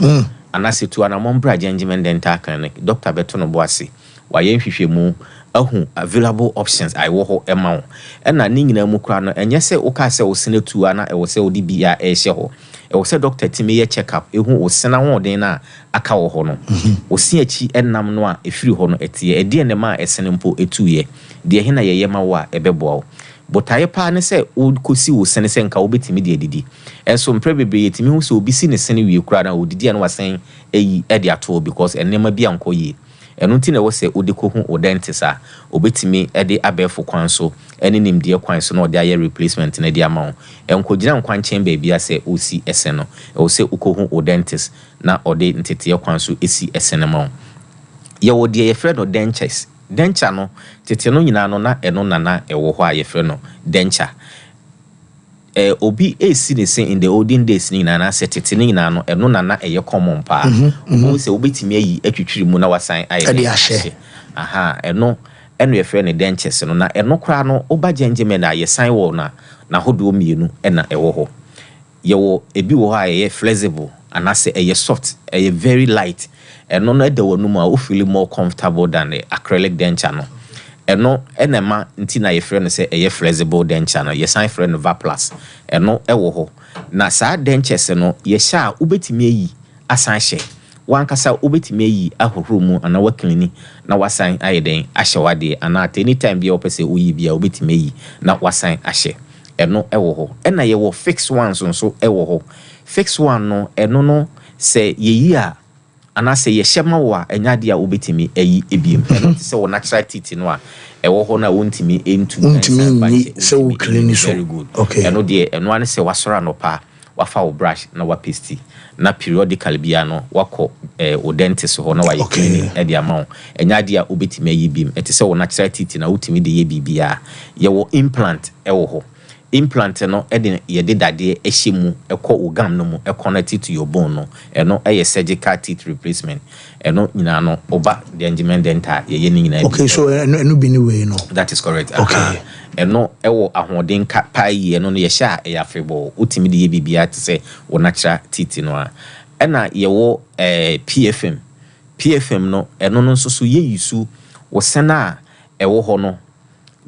anase tu anamon bra gentleman dental clinic doctor beto no boase wayɛ nhwehwɛ mu ahu available options I wo ema wo na ni nyina mu kra no enye se wo ka se wo sene tu ana e wo se wo di bia e hye ho e wo se doctor timi ye check up ehu wo sena ho den na aka wo ho no wo se achi enam no a efiri ho no etie e de ne ma esene mpo etuye de he na ye ye ma wo a ebeboa wo botaye pa ne se wo kosi wo sene se nka wo betimi de adidi enso mpre bebre yetimi hu se obi si ne sene wie kra na wo didi na wasen eyi e de ato because enema bia nkoye eno nti na wo se odeko hu o dentist a obetimi e de abefo kwan so ene nimde kwan so na o de aye replacement na de ama wo enkogina nkwan chen ba bia se osi ese no e wo se ukohu o dentist na o de ntete kwan so esi ese na ma wo ye wo de ye frɛ no dentures denture no tete no nyina no na eno nana e wo hɔ a ye frɛ no denture obi esi ne sen in the olden days ni na se tete ni na no eno nana eye common pa o se obetimi ayi atwitwiri mu na wasan aye aha eno ye frɛ ne dentures no na eno kra no oba gengeme na ye san wo na hodo mienu na ewo ho ye wo ebi wo ha ye flexible anase eye soft eye very light eno no da wonu mu a o feel more comfortable than the acrylic denture no eno enema nti na ye frɛ no se eye flexible denture no ye san frɛ no Vaplus eno ewo ho na saa dentures no ye sha ubetimi ayi asan hye wankasa ubetimi ayi ahoro mu ana waklini na wasan ayeden ahye wade ana at any time bia opese oyi bia ubetimi ayi na wasan ahye eno ewo ho ena ye wo fix ones nso ewo ho fix one no eno no se ye yi a anase ye hyema wo a enyade a obetimi ayi ebiem eno te se wo natural teeth no a ewo ho na wontimi entu ni se wo clean so very good okay eno de eno ane se wasora no pa wafa wo brush na wa paste na periodically bia no wako o dentist ho na wa ye clean e de ama wo enyade a obetimi ayi biem ete se wo natural teeth na wotimi de ye bibia ye wo implant ewo ho implant no ede ye de dade ehyemu ekọ ogam no mu connect to your bone no eno eye surgical teeth replacement eno nyina no oba the engagement dental ye ni nyina okay so eno bi ni way no that is correct okay eno ewo ahoden ka pai eno no ye sha e afebo utimi de ye bibia te se wo natural teeth no a ena ye wo PFM no eno no so ye yisu wo sena ewo ho no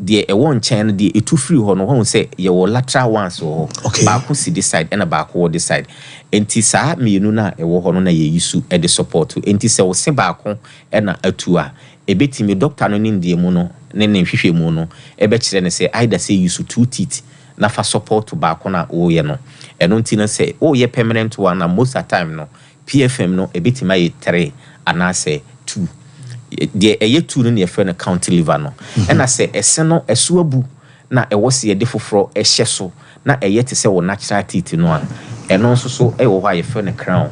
de ewo nchen de etu free ho no ho se ye wo lateral ones ho baako si this side and baako wo this side enti saa mienu na ewo ho no na ye yisu e de support enti se wo se baako e na atu a ebetimi doctor no ndie mu no ne nhwehwɛ mu no ebe kire ne se either say yisu two teeth na fa support baako na wo ye no eno nti na se wo ye permanent one na most of time no PFM no ebetimi aye 3 ana se 2 de eye tu no ne yefre no cantilever no na se ese no eso abu na ewo se de foforo ehye so na eye te se wo natural teeth no a eno nso so ewo hɔ yefre no crown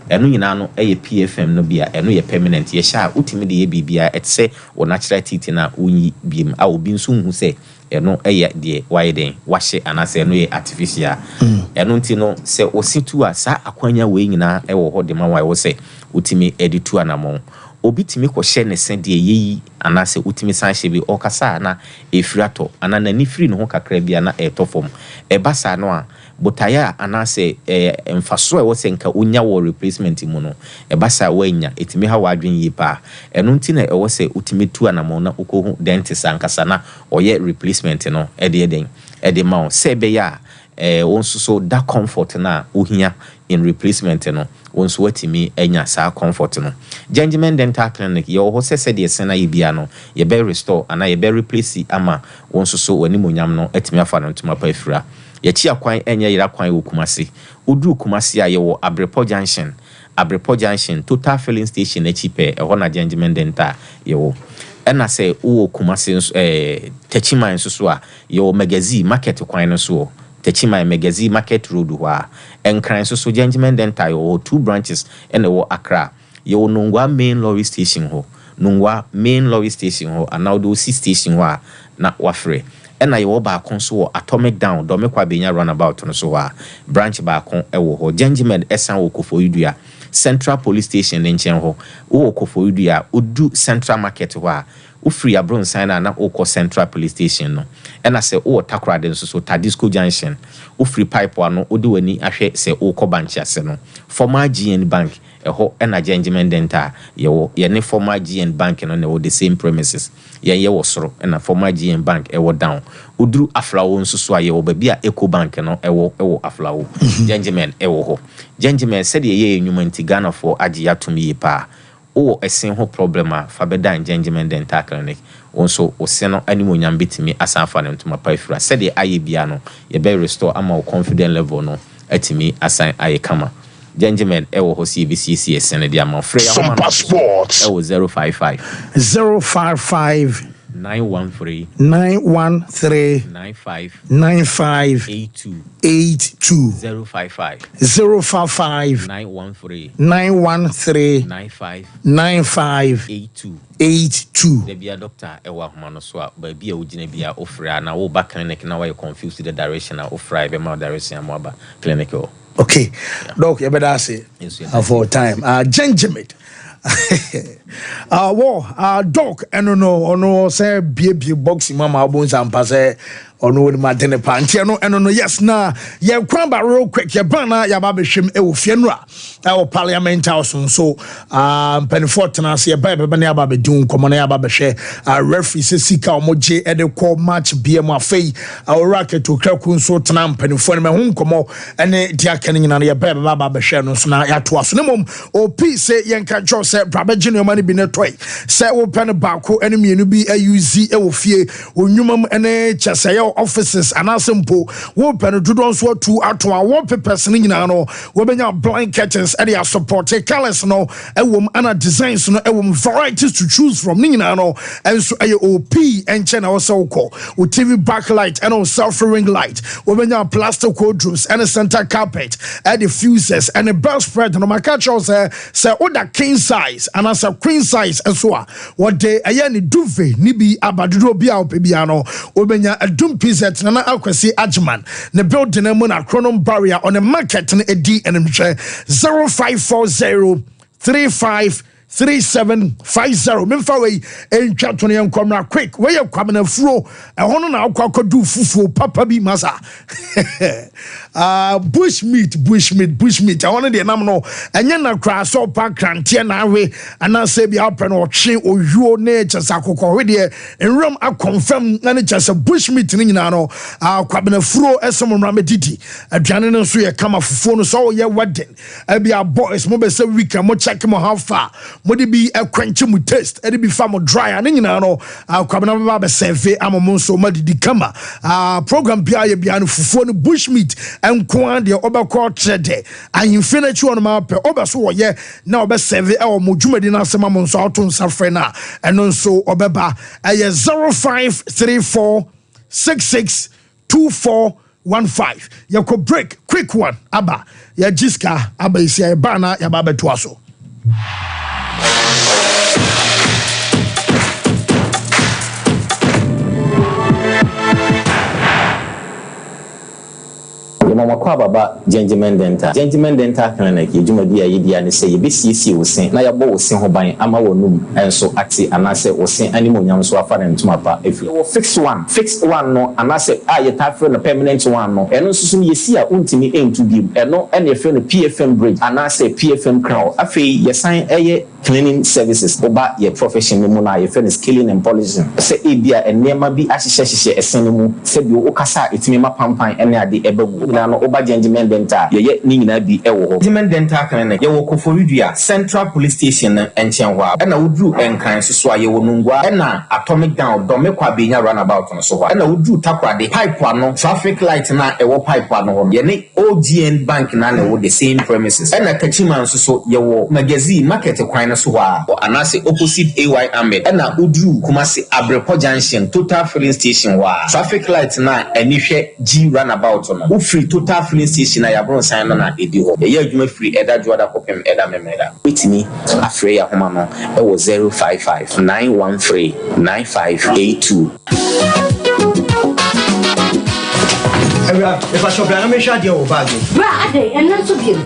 eno nyina no eye PFM no bia eno ye permanent ye sha utimi de ye bibia ete se wo natural teeth na onyi biem a obi nso hu se ɛno ɛyɛ deɛ wayɛ den wahye anase ɛno yɛ artificial ɛno nti no sɛ ositu a saa akwanya wei nyinaa ɛwɔ hɔ de ma wayɛ wo sɛ utimi editu anamon obi timi ko hye ne se de yeyi anase utimi san hye bi okasa na efirato ana na ni firi no ho kakra bia na etofom ebasa no a botaya anase emfaso e wo se nka onya wo replacement mu no ebasa wanya etimi ha wadwen yi pa eno nti na e wo se utimi tu anamon na ukohu dentist ankasa na oye replacement no ede ma o se be ya wonso so da comfort na ohia in replacement no wonso watimi enya sa comfort no Gentleman Dental Clinic ye ho sese de sena yibia no ye be restore ana ye be replace ama wonso so wani monyam no atimi afa no ntoma pa afira ye chi akwan enya yira kwan wo Kumasi odu Kumasi a ye wo Abrepo Junction total filling station echipe e ho na Gentleman Dental ye wo ena se wo Kumasi Techima nso a ye wo magazine market kwan no so Techima magazine market road wa enkran so Gentleman Dental yo 2 branches ene wo Accra yo Nungwa main lorry station ho ana do 6 station ho na wafre ena yo ba kon so wo Atomic Down do me kwa benya runabout no so wa branch ba kon ewo ho Gentleman esan wo Koforidua Central Police Station nchen ho wo Koforidua odu Central Market ho a ufri abron sign na oko Central Police Station no ena se o takra den so Tadisco Junction ufri pipe ano odi wani ahwe se oko bank ase no former GN Bank eho ena Gentleman Dental ye ne former GN Bank no ne the same premises ye wo soro ena former GN Bank ewo down uduru Aflawo nso so aye wo ba bia Eco Bank no ewo Aflawo Gentleman ewo ho Gentleman said ye enwuma nti Ghana for agi atumi yi pa o esen ho problema fa beda Gentleman Dental Clinic wonso oseno animonyam betimi asanfa ne ntoma pa ifura said ye aye bia no ye be restore ama o confident level no atimi asan aye kama Gentleman ewo ho CBCC esen dia ma free ya ma sports ewo 055 913 95 82 055 913 95 82 the bia doctor ewa homa no so a ba bia ogina bia ofra na wo ba clinic na why confused the direction na ofra be ma direction am ba clinic. Okay, doc, you better say for time. Gentleman. Doc, and no, say, be boxing mama bones and pass. Or no Martin Pantiano and no yes na ye cramba real quick ye bana ya babeshim e wo fienra e parliament house so penfortna se ye babe bana ya babedun komona ya babehwe referee se sika omoje e de call match biem afei racket to kraku so tena penfo ne me komo ene dia kan nyina ye babe babehwe no so na ya to aso ne mom opi se ye nka jo se brabeje ne mani bi ne toy se wo pen baako ene mienu bi use e wo fie onwumam ene chese offices and asempo wo pen dodo so tu ato a wallpapers ni nyina no wo benya blind curtains e dey support colors no ewom ana designs no ewom varieties to choose from ni nyina no enso eye op enche na wo se wo TV backlight and self ring light wo benya plastic wardrobes and a center carpet and the fuses and a bell spread no catch us say order king size and as a queen size enso a what dey eye ni duvet ni bi abadodo bia opebia no wo benya adum PZ na akwasi Ajman the building na mona chronom barrier on the market na edi enmhwe 0540 35 3750 memfa we entwa to ne nkomra quick we ye kwamna furo hono na akwakodu fufuo papa bi masa bushmeat hono de nam no enye na kra so pa krantie na we ana se bi apre no twe oyuo na chesa kokko we de enram a confirm na ne chesa bushmeat ni nyina no kwamna furo esomra medidi aduane no so ye kama fufuo no so ye wedding abia boys mo be se week mo check mo how far modi bi a quench mu taste e bi fa mo dry an nyina no kwabena ba be serve amom so madidi kama program bia ye bia no fufuo no bushmeat enko an de obekọ trede ahimfe na chi on ma pe obeso wo ye na obe serve e wo mo dwumadi na asema mo so auto nsafre na eno nso obeba eye 0534 66 2415 yako break quick one aba ya jiska aba isi ya bana ya baba tuaso. Mamakwa Baba, Gentleman Dental Clinic, Jumadia Yidia, and say, BCC will sing, Nayabo will sing Hobine, Amawonum, and so Ati, and I say, or sing animal so far and to my pa. If you fix one, no, and I say, you have friend a permanent one, no, and also you see a ultimate aim to be, and no, any friend a PFM bridge, and I say PFM crown. I feel you sign a cleaning services, about your profession, your friend is killing and polishing. Say, Ibia, and near my be as a cinema, said you Okasa, it's me, my pampan, and I the Ebo, Oba Gentleman Dental, yet Nina be Ewo. Gentleman Dental Clinic, Yoko Foridia, Central Police Station, and Chanwa, and I would do and kind to sway your Nungwa, and atomic down, Domekwa being a runabout on so, and I would do Takwa, the pipe one, traffic light, and I will pipe one, Yene OGN Bank, and with the same premises, and a Kachiman so, your magazine market a quine suwa, and I say opposite AY Ahmed, and I would do Kumasi Abrepo Junction, Total Filling Station, traffic lights now, and if G runabout on, who free Total Filling Station, I have brought sign on a idio, a year you may free Eda Joda Popem Eda Memeda. With me, Afreya Homano, it was 055 913 9582. If I shop, I'm sure you'll bag it. Brad, and not to him.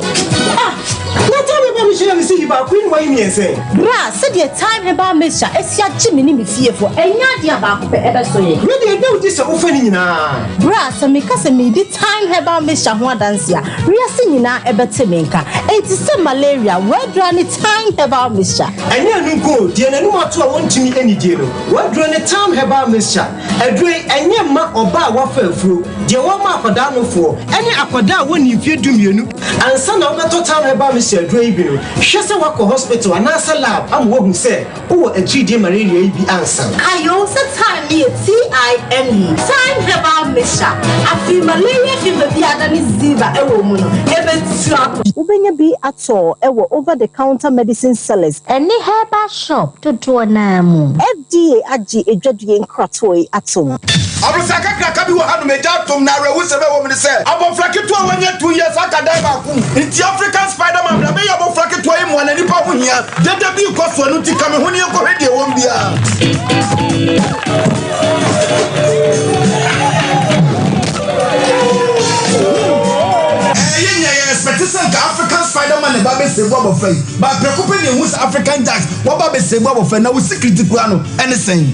Not tell me about Michelle, see about Queen Wayne and say, Brad, said your time about Mister, as your Jimmy fearful, and Yadia about ever so. Really, do this offending now. Brad, and because me the time about Mister Huadancia, we are singing now about Timinka, and it's some malaria, where drawn it time about Mister. And you go, dear, no matter I want to meet any deal. What drawn the time about Mister? A drink and your ma or bar waffle fruit, dear one ma for down for any apada when you fear do you and son of the time about Mr. Draven. Shasa Wako Hospital and Nasa Lab. I'm what who said, oh, a 3D malaria be answer. I also time me TIME. Time about Misha. I feel malaria fever be at any ziva a woman. Ever trap. Ubenya be at all, over the counter medicine sellers. Any herbal shop to do a namu. FDA Aji a judging crotway at home. Abusaka Kabi will have made out to Nara, who said, woman said, about Fraketua 1 year, 2 years, I can die. It's the African Spider-Man, the mayor of Fraketua 1 and Nipa here. Then the big cost for Nuti coming when you go ready, won't be African Spider-Man, the Baby say what of faith, but preoccupying who's African Jacks, what Baby say what of faith, now we secret piano, anything.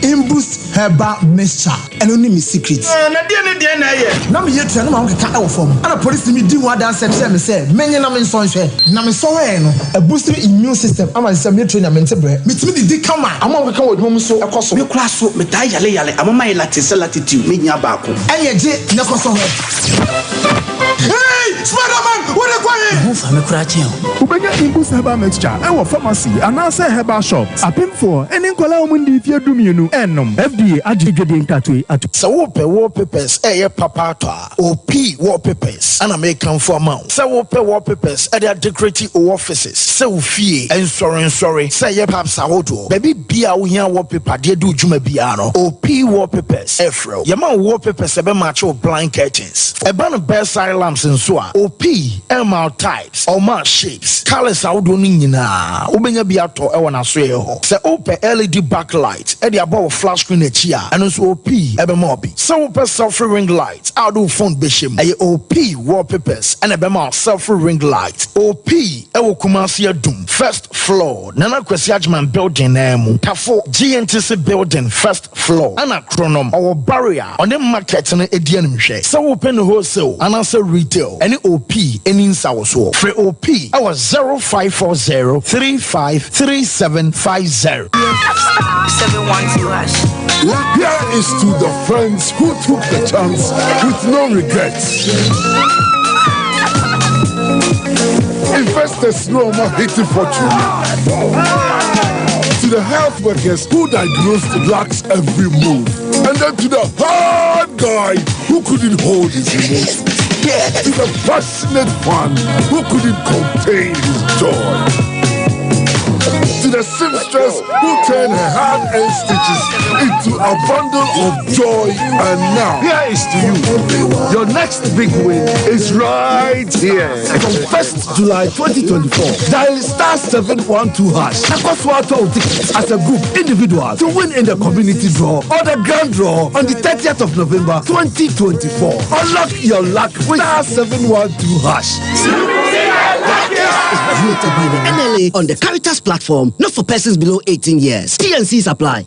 Imboost herbal mixture and only me secret. Now me yet no man can out from. And a police me do what that said me say. Many na me son hwe. Na me so no. A boosting immune system. Am I say me train na mente bre. Me timi di come am. Am we kan wo dum so ekoso. Me kura so me die yale. Am my latitude me nya baako. Eye je ne koso ho. Hey, Spider-Man, what are you doing? Who for me kura chen. Ubenya Imboost herbal mixture. E wo pharmacy and answer herbal shops. Apim for any nkola omundi fie dumienu enom. FDA agidwede ntatwe atu. So wallpapers papa to OP wallpapers and American for amount. So wallpapers at their decorative offices. So fee and sorry. Say ye paps awodo. Baby bia wo hia wallpaper de do djuma bia no. OP wallpapers efro. Yama wallpapers ebe match with blind curtains. Eba no bedside lamps nso a. OP MR types or mark shapes. Colors awodo ni nyina. Obenya bia to e wona so ye ho. Say open LED backlight e de above flash screen echi a. And also OP ebe mobi. So selfie ring lights. I'll do phone bishim. A OP wallpapers and a bema selfie ring light. OP ewo Kumasi Doom first floor. Nana Kwesi Ajman building name. Tafo GNTC building first floor. Ana chronom our barrier on the market and edian mhwe. So open wholesale and also retail. Any OP any insawo. For OP our 0540 353750. 712 Here is to the friends who took the chance with no regrets. Investors no more hating fortune. To the health workers who diagnosed drugs every move. And then to the hard guy who couldn't hold his emotions. To the passionate fan who couldn't contain his joy. To the seamstress who turned her hand and stitches into a bundle of joy. And now, here is to you. Your next big win is right here. From 1st July 2024, dial star 712 hash. Tickets as a group, individual, to win in the community draw or the grand draw on the 30th of November 2024. Unlock your luck with star 712 hash. Voted by the NLA on the Caritas platform, not for persons below 18 years. T&Cs apply.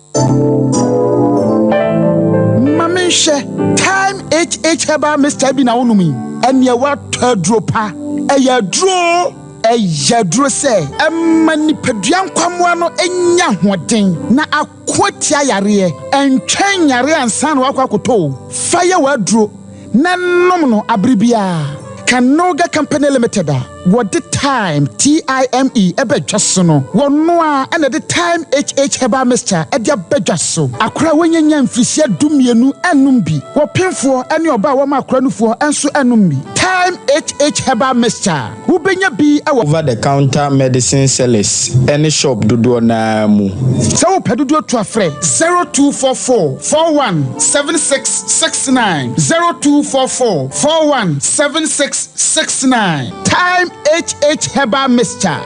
Mamisha, time HH Heba Mr. Binaunumi, and your what dropa, a ya draw. Yadro say, a manipedian kwamwano enya hoden na akwatia yare and train yare and san wakwakoto fire wadro na nomno abribia Kanoga Company Limited. What the time TIME ebe jasono wonnoa and the time HH Heba Mr. Edia bejaso akra wenya mfisia dumienu enumbi wopemfo ene oba wa makra nufo enso enumbi time HH Heba Mr. Who benya bi over the counter medicine sellers any shop dodo na mu so pedudo to afre 0244 417669 0244 417669 time HH Heba Mr.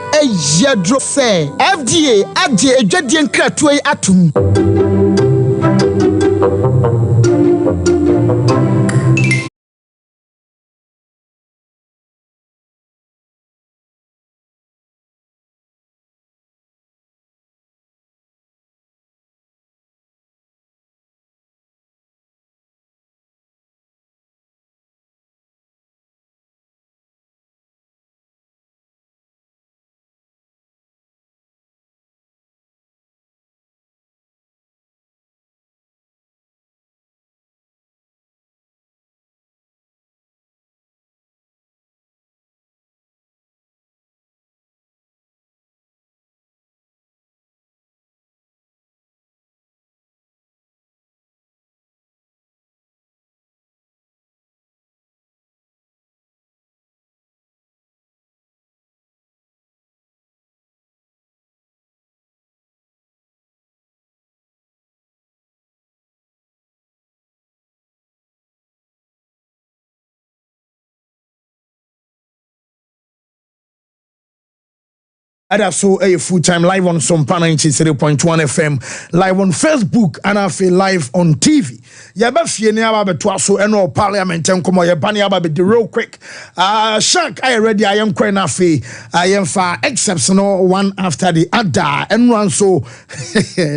Yadro say FDA adje edwadie nkratoe atum. That's so a full-time live on Sompa 93.1 FM, live on Facebook, and I feel live on TV. Yaba fie ni aba beto aso eno parliament enkomo ye bani aba be real quick. Shank I ready I am quite nafi I am for exceptional one after the other and run so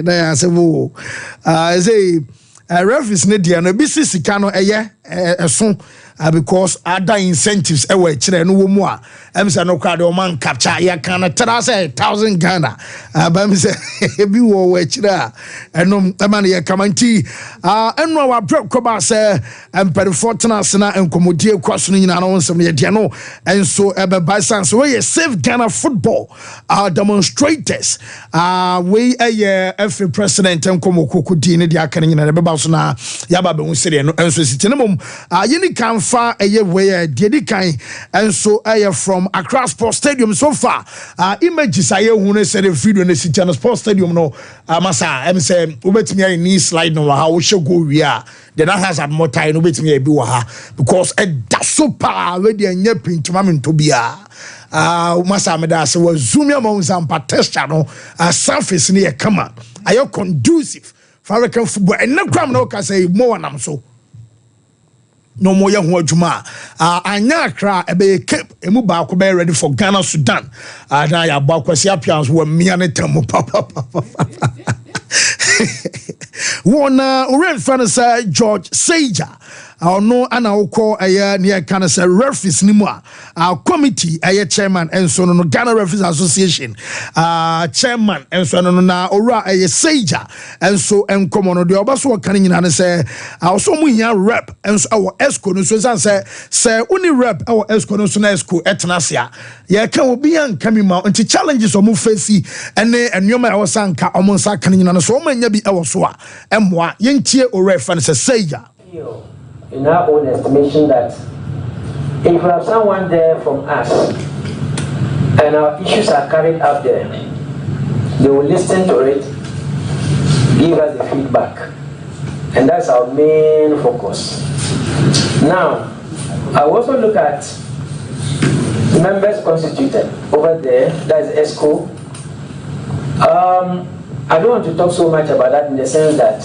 na say wo say reference ne dia no bi sika no eye eso because other incentives ewe kire no wo mu a em say no kwade o man capture ya kan tell say 1,000 Ghana ba me say bi wo we kire a eno e man ye kamanti eno wa break ko ba say empere fortuna sena enkomodie kwaso no nyina no nsem ye dia no enso e be by sense we save Ghana football demonstrators we FA president enkomokoko di ne dia kan nyina be ba so na ya ba be hu sere no enso sitene mom yini kan fa eye we di kan enso from Accra Sports Stadium so far images aye hu ne say the video ne City Sports Stadium no masa em say obetimi aye ni slide no ha wo shego wi a the that has more time obetimi aye bi wa ha because da so pa we dey anya pintuma mento bia masa me da say wa zoom ya mo Sompa tester no surface ne e kama aye conducive for American football and no gram no ka say more nam so no more young adwuma anya Accra ebe Cape emu ba ko be ready for Ghana Sudan na ya ba kwasi appearance wo mia ne tamu papa wona ore fan say George Sager no ana woko aya ne kan say referees ni mu a committee aya chairman enso no Ghana Referees Association chairman enso no na ora aya Sager enso enkomo no de obaso kan nyina ne say also mu hia rep enso our esco no so say uni rep our esco no so na esco etnasia ye kan obi an kamima nti challenges o mu face ene enwoma e wosanka o mu nsa kan nyina no so o manya bi e wo so a emmoa yentie ora fan say Sager. In our own estimation, that if we have someone there from us and our issues are carried out there, They will listen to it, give us the feedback, and that's our main focus. Now, I also look at members constituted over there, that's ESCO. I don't want to talk so much about that in the sense that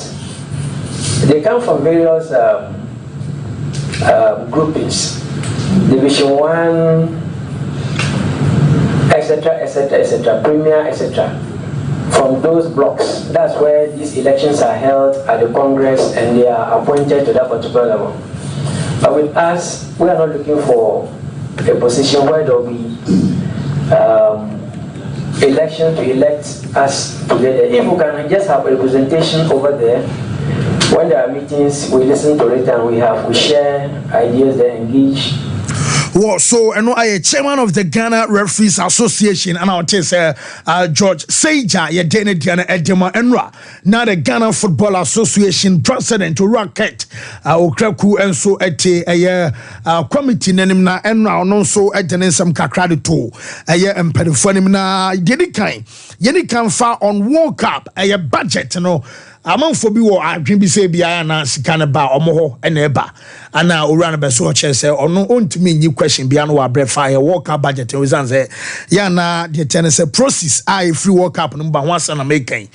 they come from various groupings, Division 1, etc., Premier, etc. From those blocks, that's where these elections are held at the Congress, and they are appointed to that particular level. But with us, we are not looking for a position where there will be election to elect us together. If we can just have a representation over there, when there are meetings, we listen to it and we share ideas, they engage. Well, so I know I am chairman of the Ghana Referees Association, and I'll tell George Seja, ya Dene Diana Edema Enra. Now the Ghana Football Association president to Rocket, Okraku, and so at a committee Nenimna Enra, and also at the some Kakradito, a year and Pedophonemna, Yenikan far on World Cup, a budget, you know. Among for be what I dream be say be I na sikana ba omoho eneba ana owura na be so che say ono ontumi nyi question bia no wa fire work up budget we san say ya na the ten say process I free work up no ba ho asa na making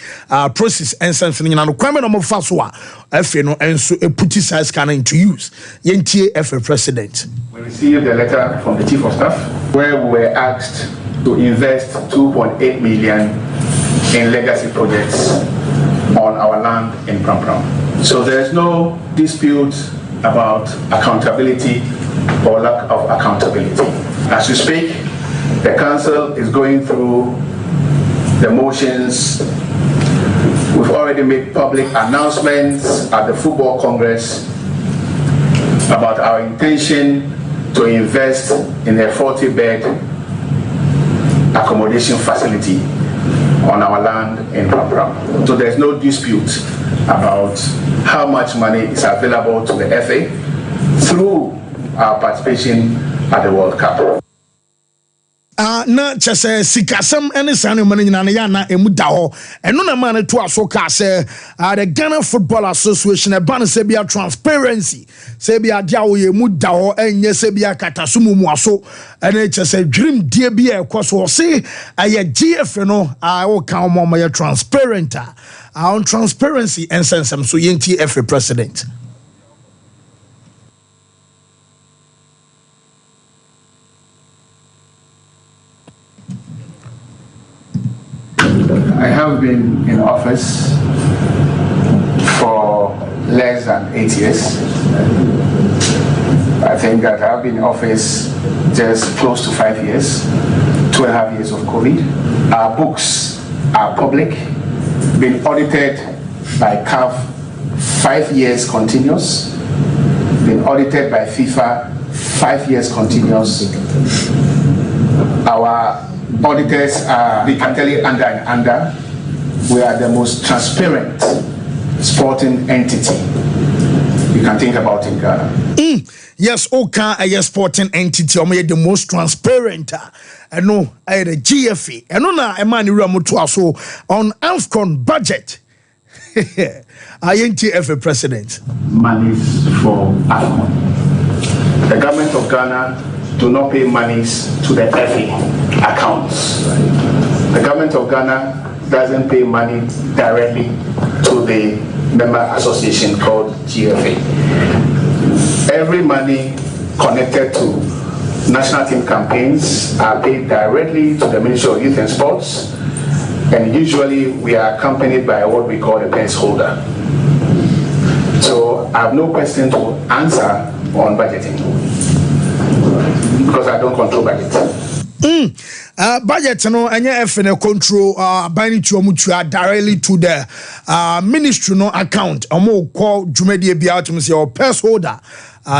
process ensan nyina no kwame no mo fa so a afi no enso eputi size can into use yentie efe president. We received a letter from the chief of staff where we were asked to invest 2.8 million in legacy projects on our land in Pram Pram. So there is no dispute about accountability or lack of accountability. As we speak, the council is going through the motions. We've already made public announcements at the Football Congress about our intention to invest in a 40-bed accommodation facility on our land in Pram Pram. So there's no dispute about how much money is available to the FA through our participation at the World Cup. Na chese sikasem ene sane mane nyina na ya na emu da ho eno na ma na to aso ka se the Ghana Football Association e ban se bia transparency se bia dia wo ye mu da ho enye se bia katasumu mu aso ene chese dream die bia ekoso se aye GF no a wo kan mo ma ye transparent on transparency and sensem so yenti FA president. I have been in office for less than 8 years. I think that I've been in office just close to 5 years, 2.5 years of COVID. Our books are public, been audited by CAF 5 years continuous, been audited by FIFA 5 years continuous. Our auditors are, we can tell you under and under, we are the most transparent sporting entity you can think about in Ghana. Yes, okay, a sporting entity, or the most transparent. I know I the GFA. I know now a man to so on AFCON budget. I ain't FA president. Monies for AFCON. The government of Ghana do not pay monies to the FA accounts. The government of Ghana doesn't pay money directly to the member association called GFA. Every money connected to national team campaigns are paid directly to the Ministry of Youth and Sports, and usually we are accompanied by what we call a pence holder. So I have no question to answer on budgeting, because I don't control budget. Budget no anya FNA control buying to mutua directly to the ministry no account omo call dwumadi bia to say or purse holder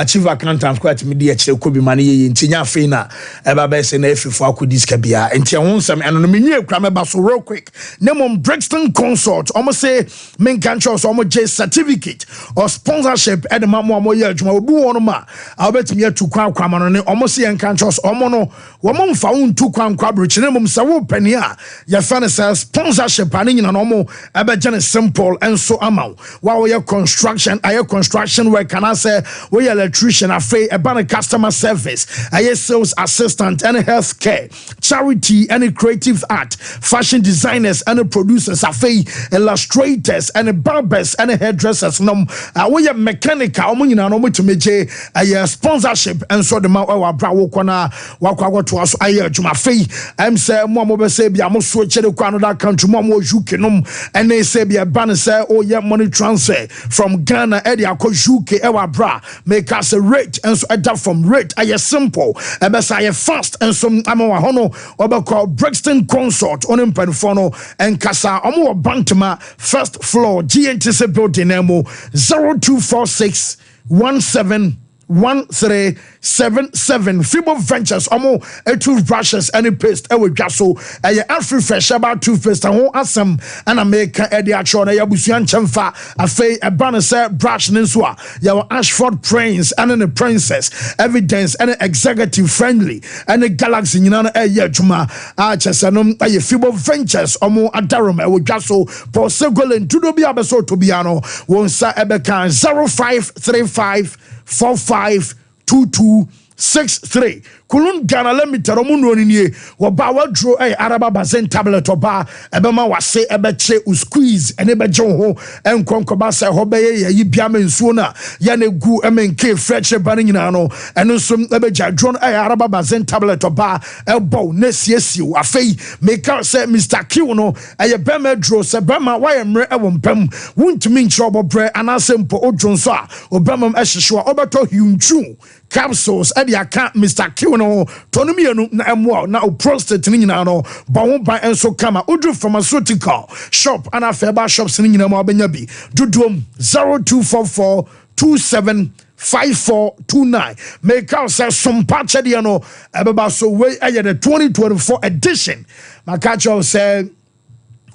chief accountant quite media chile ko bi mane ye ntinya afi na eba be se na efifo akodiska bia ntia ho nsam eno no menye kra me ba so real quick nemom Brixton Consult almost say men can show so almost J certificate or sponsorship at the mamo ye adwuma obi won ma obetimi atu kwan kwama no ne almost ye kan show omo no wo mo mfa untu kwan kwabrochi nemom se wo pani a ye fa ne sponsorship ani nyina no mo ebe je ne simple enso amaw wa wo ye construction aye construction work can I say we electrician afei eba ne customer service aye sales assistant and healthcare charity and creative art fashion designers and producers afei illustrators and barbers and hairdressers nom we mechanical omo nyina no motumeje aye sponsorship and so the ma wa bra wo kona wa to aso aye adwuma afei am say mo be say bia mo so chere kwa no that country mo UK nom and they say bia ban say oh yeah money transfer from Ghana e dey akọ UK e wa bra make us a rate and so adapt from rate aye simple e be say fast and so amawa hono obekọ Brixton Consult on impenfono and kasa omo bantama first floor GNTC building emo 0246 171377 Fibo Ventures omo toothbrushes and paste e wodwa so e Afri Fresh about toothpaste ho asem ana make e de acho na ya busuan chemfa afei e ban say brush nso a ya Ashford Prince and the Princess evidence and executive friendly and the Galaxy nyina na e ya adwuma a chesanom e Fibo Ventures omo adarom e wodwa so for Segolen tudo bi abeso to biano won sa e be kan 0535 452263 Kulun Ghana limited omuno ni wo ba wadro araba bazen tablet oba ebema wase ebeche squeeze ene beje ho enkonkoba se ho beye yi biama nsuo na ya na gu emenke fresh ban nyina no eno so ebeja drone araba bazen tablet oba ebo na siesie afei make say Mr. Q no bema dro se bema wa emre ewo mpam wuntumi nchrobo bre anasempo odwonso a obema ehhehwe obeto hiunchu capsules e dia ka Mr. Q no tonumienu na emwa na o prostate ni nyina no bo ban enso kama udru pharmaceutical shop and afeba shops ni nyina mo abenya bi dudum 0244 275429 make out say Sompa chede no ebeba so we the 2024 edition makacho say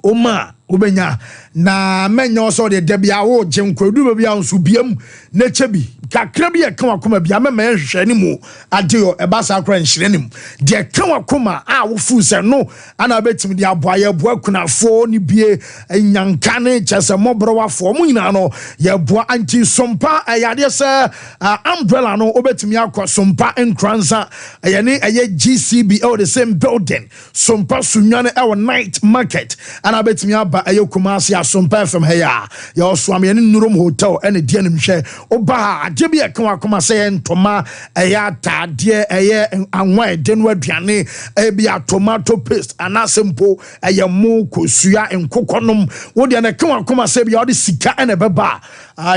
Oma ubenya na menyo so de debia wo jenkwadu bia nso biam na chebi kakra bi e kan akoma bia mema ehhwe ni mu adeo e ba sa kra nhire ni mu de kan akoma a wo fu se no ana betim de aboaye boa kunafo ni bie nyanka ne chese mobro wafo mu nyina no ye boa anti Sompa ayade se umbrella no obetimi akọ Sompa enkransa ayene GCB all the same building Sompa sunwane e night market ana betimi aba ayo Kumasi Sompa FM heya ya oswam ye nurum hotel ene die nim hwe oba ade bi e kan akoma se ntoma eya tade eye anwa de no aduane e bi tomato paste anasempo eye mu kosua enkokonom wo de na kan akoma se bi ode sika ene beba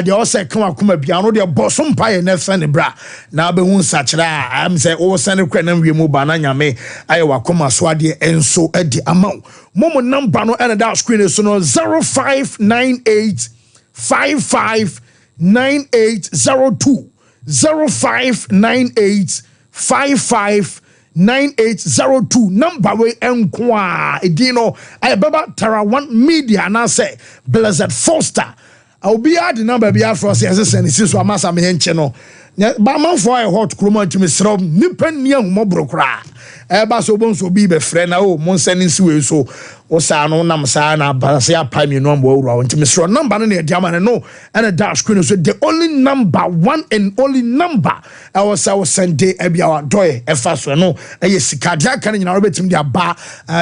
de o se kan akoma bia no de bosom pa ye na fe ne bra na be hu sachira am se o se ne kwana wiemu ba na nyame aye wakoma so ade enso edi amaw momo number no ene da screen so no 0598 559802 0598 559802 number we enkwa edino ayebaba Tara 1 media na say Blessed Foster obi ad number bia for say send so amasa me enche no ba man for a hot kroma ntimi sro nipa nia humobro kra eba so bonso bi be frɛ na o mon send nsi so o sa no nam sa na balase apa mi no mbo wura ntimi sro number no na dia man no and a dash screen so the only number one and only number I was send day ebia wa doy efa so no sika dia kan nyina robetim dia ba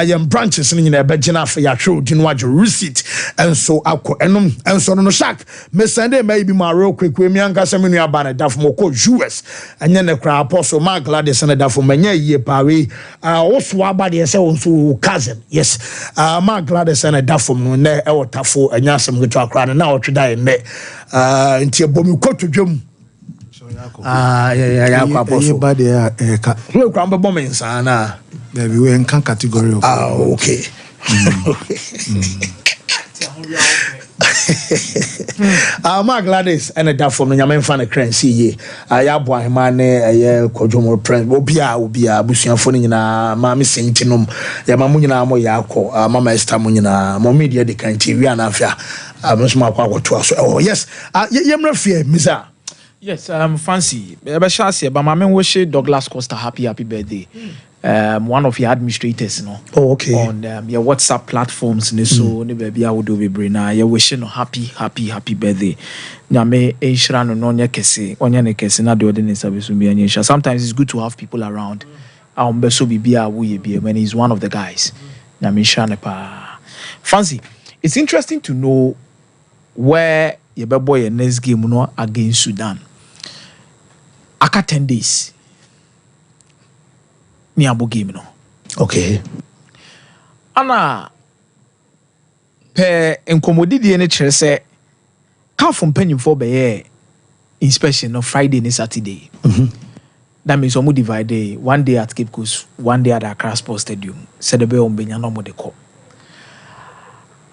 yam branches ni nyina ebe gina fa ya hwe odi no age receipt and so akọ enom and so no shark me send maybe my real quick we mi anka se me nua ba na daf mo ko US anya ne kra apostle Mark Gladys na daf mo nya yie pa we also aba de se won so cousin yes Mark Gladys na daf mo na e wotafo anya asem geto akra na otweda ne nti ebomi kotodwam yeah, apostle body ka we kwa mbebo mensa na baby we in category of okay Mark Gladys and a daf from the Yaman fan a currency ye. I have one man a quadrumal press. Obia, Busian Fonina, Mammy Sentinum, Yamamunina Moyako, Mama Estamunina, Momedia de Cantivia, Afia, Musma to us. Oh, yes, Yamra fear, Misa. Yes, fancy. But my man wish Douglas Costa happy birthday. One of your administrators, no. Oh, okay. On your WhatsApp platforms, so ne baby I would do be na you wishing happy birthday. Nyame enshira no nya kese, onya ne kese na de ordinary service be anya. Sometimes it's good to have people around. Beso bibia wo be when he's one of the guys. Nyame enshira ne pa. Fancy. It's interesting to know where your boy your next game no against Sudan. Aka 10 days. Ni abo game no. Okay. Ana pe enkomodidi ene kire se ka from penny for be inspection no Friday and Saturday. That means omo divide one day at Cape Coast, one day at Accra Sports Stadium. Said the be on benya no mo de call.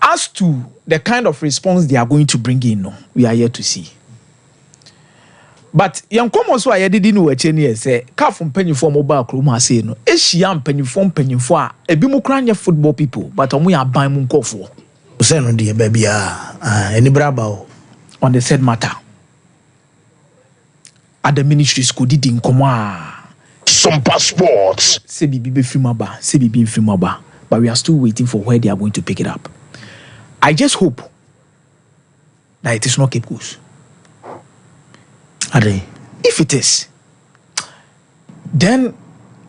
As to the kind of response they are going to bring in, no, we are yet to see. But young common so I didn't know a chenny say, car from penny for mobile crew, I say no, is she am penny for a bimokrania football people, but we are buying munko for. Send on dear baby, any brabo on the said matter. At the ministry school, didn't come some passports. Say be filmaba, but we are still waiting for where they are going to pick it up. I just hope that it is not Cape Coast. If it is, then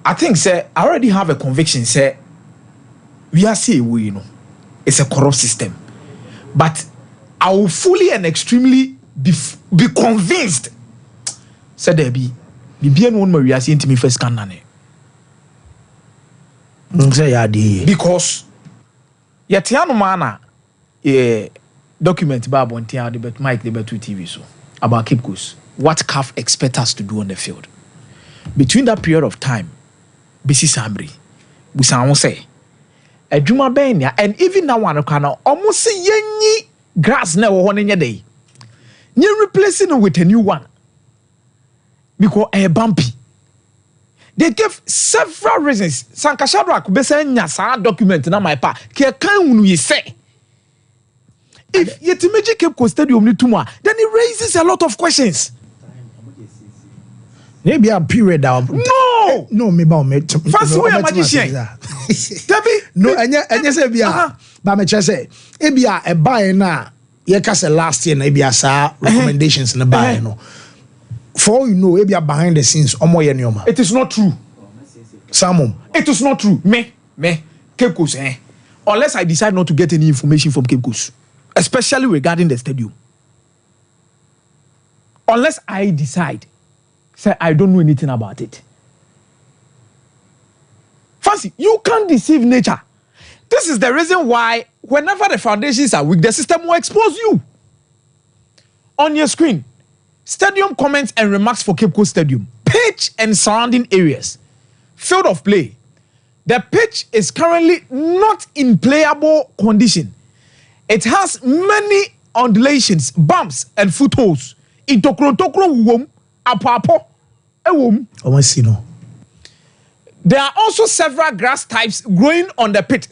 I think, sir, I already have a conviction, sir. We are saying, you know, it's a corrupt system. But I will fully and extremely be convinced, sir, there be one more we are seeing to me first can because yetiano mana document ba bontia the Mike the Betu TV so about Cape Coast. What CAF expect us to do on the field. Between that period of time, BC Samri, Busan say, a Juma Benya, and even now one can almost see yenny grass never one in your day. You're replacing it with a new one because a bumpy. They gave several reasons. Sankashadra could be saying, Yasa document na my pa, Kiakan we say. If Yetimeji Cape Coast Stadium ni tomorrow, then it raises a lot of questions. Maybe a period down. No, me about me. First way a magician. No, and yes, but me just say, ebia a buy na. Ye kase last year na ebia sa recommendations na buy no. For you know, ebia behind the scenes, omo ye nioma. It is not true. Samum. It is not true. Me, Cape Coast, unless I decide not to get any information from Cape Coast, especially regarding the stadium. Unless I decide. Say, I don't know anything about it. Fancy, you can't deceive nature. This is the reason why whenever the foundations are weak, the system will expose you. On your screen, stadium comments and remarks for Cape Coast Stadium, pitch and surrounding areas, field of play. The pitch is currently not in playable condition. It has many undulations, bumps, and footholds. There are also several grass types growing on the pit.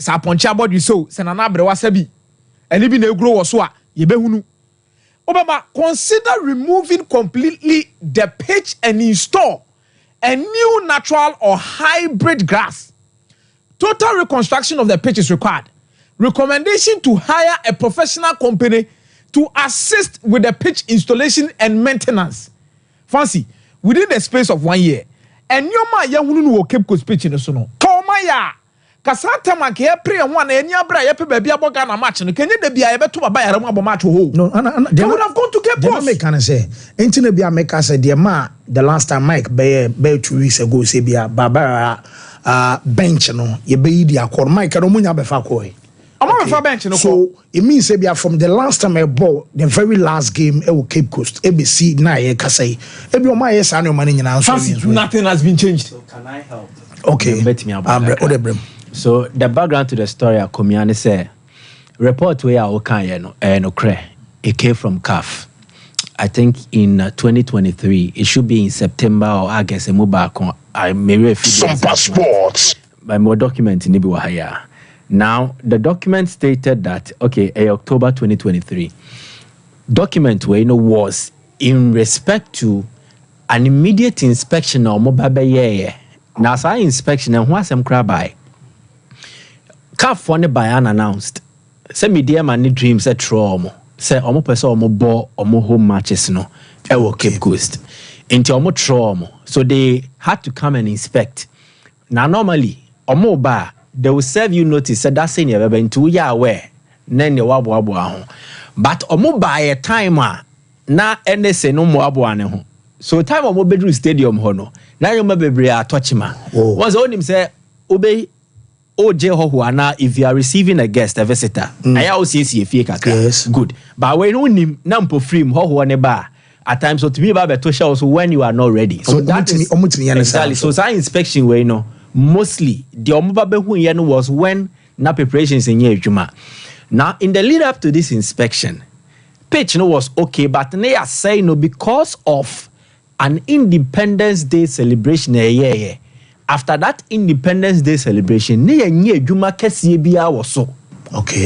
Consider removing completely the pitch and install a new natural or hybrid grass. Total reconstruction of the pitch is required. Recommendation to hire a professional company to assist with the pitch installation and maintenance. Fancy, within the space of 1 year. And your ma ya hunu no Cape Coast pitch no so no. Koma ya. Kasata ma ke pre one eni abra ya pe baabi aboga na match no. Kenye da bia ye beto baba ya abo match ho. No, they would have gone to Cape Coast. They can say. Enti na bia make say the ma the last time Mike be 2 weeks ago say bia baba bench no ye be di akor Mike no munya be fa ko. Bench, no. So it means say from the last time I bought the very last game Cape Coast ABC na ye kasai ebi o ma yes anu mani nyina so nothing has been changed. So can I help? Okay. So the background to the story Komiani say report where I can it came from CAF. I think in 2023, it should be in September or August. I may Sompa Sports. By more document in Nibiwahaya. Now, the document stated that, October 2023, document where was in respect to an immediate inspection of mobile. Now, so inspection and what's some crab by CAF one by unannounced. Say media man dreams at trauma. Say omo person omo ball omo home matches no ewo Cape Coast into omo trauma, so they had to come and inspect. Now normally omo ba they will serve you notice that saying you into ya aware then the wabo ho, but omo ba a time na NSA no mo abo ane ho, so time omo bedroom stadium ho no na yoma bebre a touchima was on him say obey OJ Hohuana, if you are receiving a guest, a visitor, I also see if you yes, good. But when you nim nampo frame Hohuane bar at times, so to me about to show also when you are not ready. So that is exactly. So that inspection way mostly the omubabe hu was when na preparations in Juma. Now in the lead up to this inspection, pitch was okay, but they are saying because of an Independence Day celebration after that Independence Day celebration, to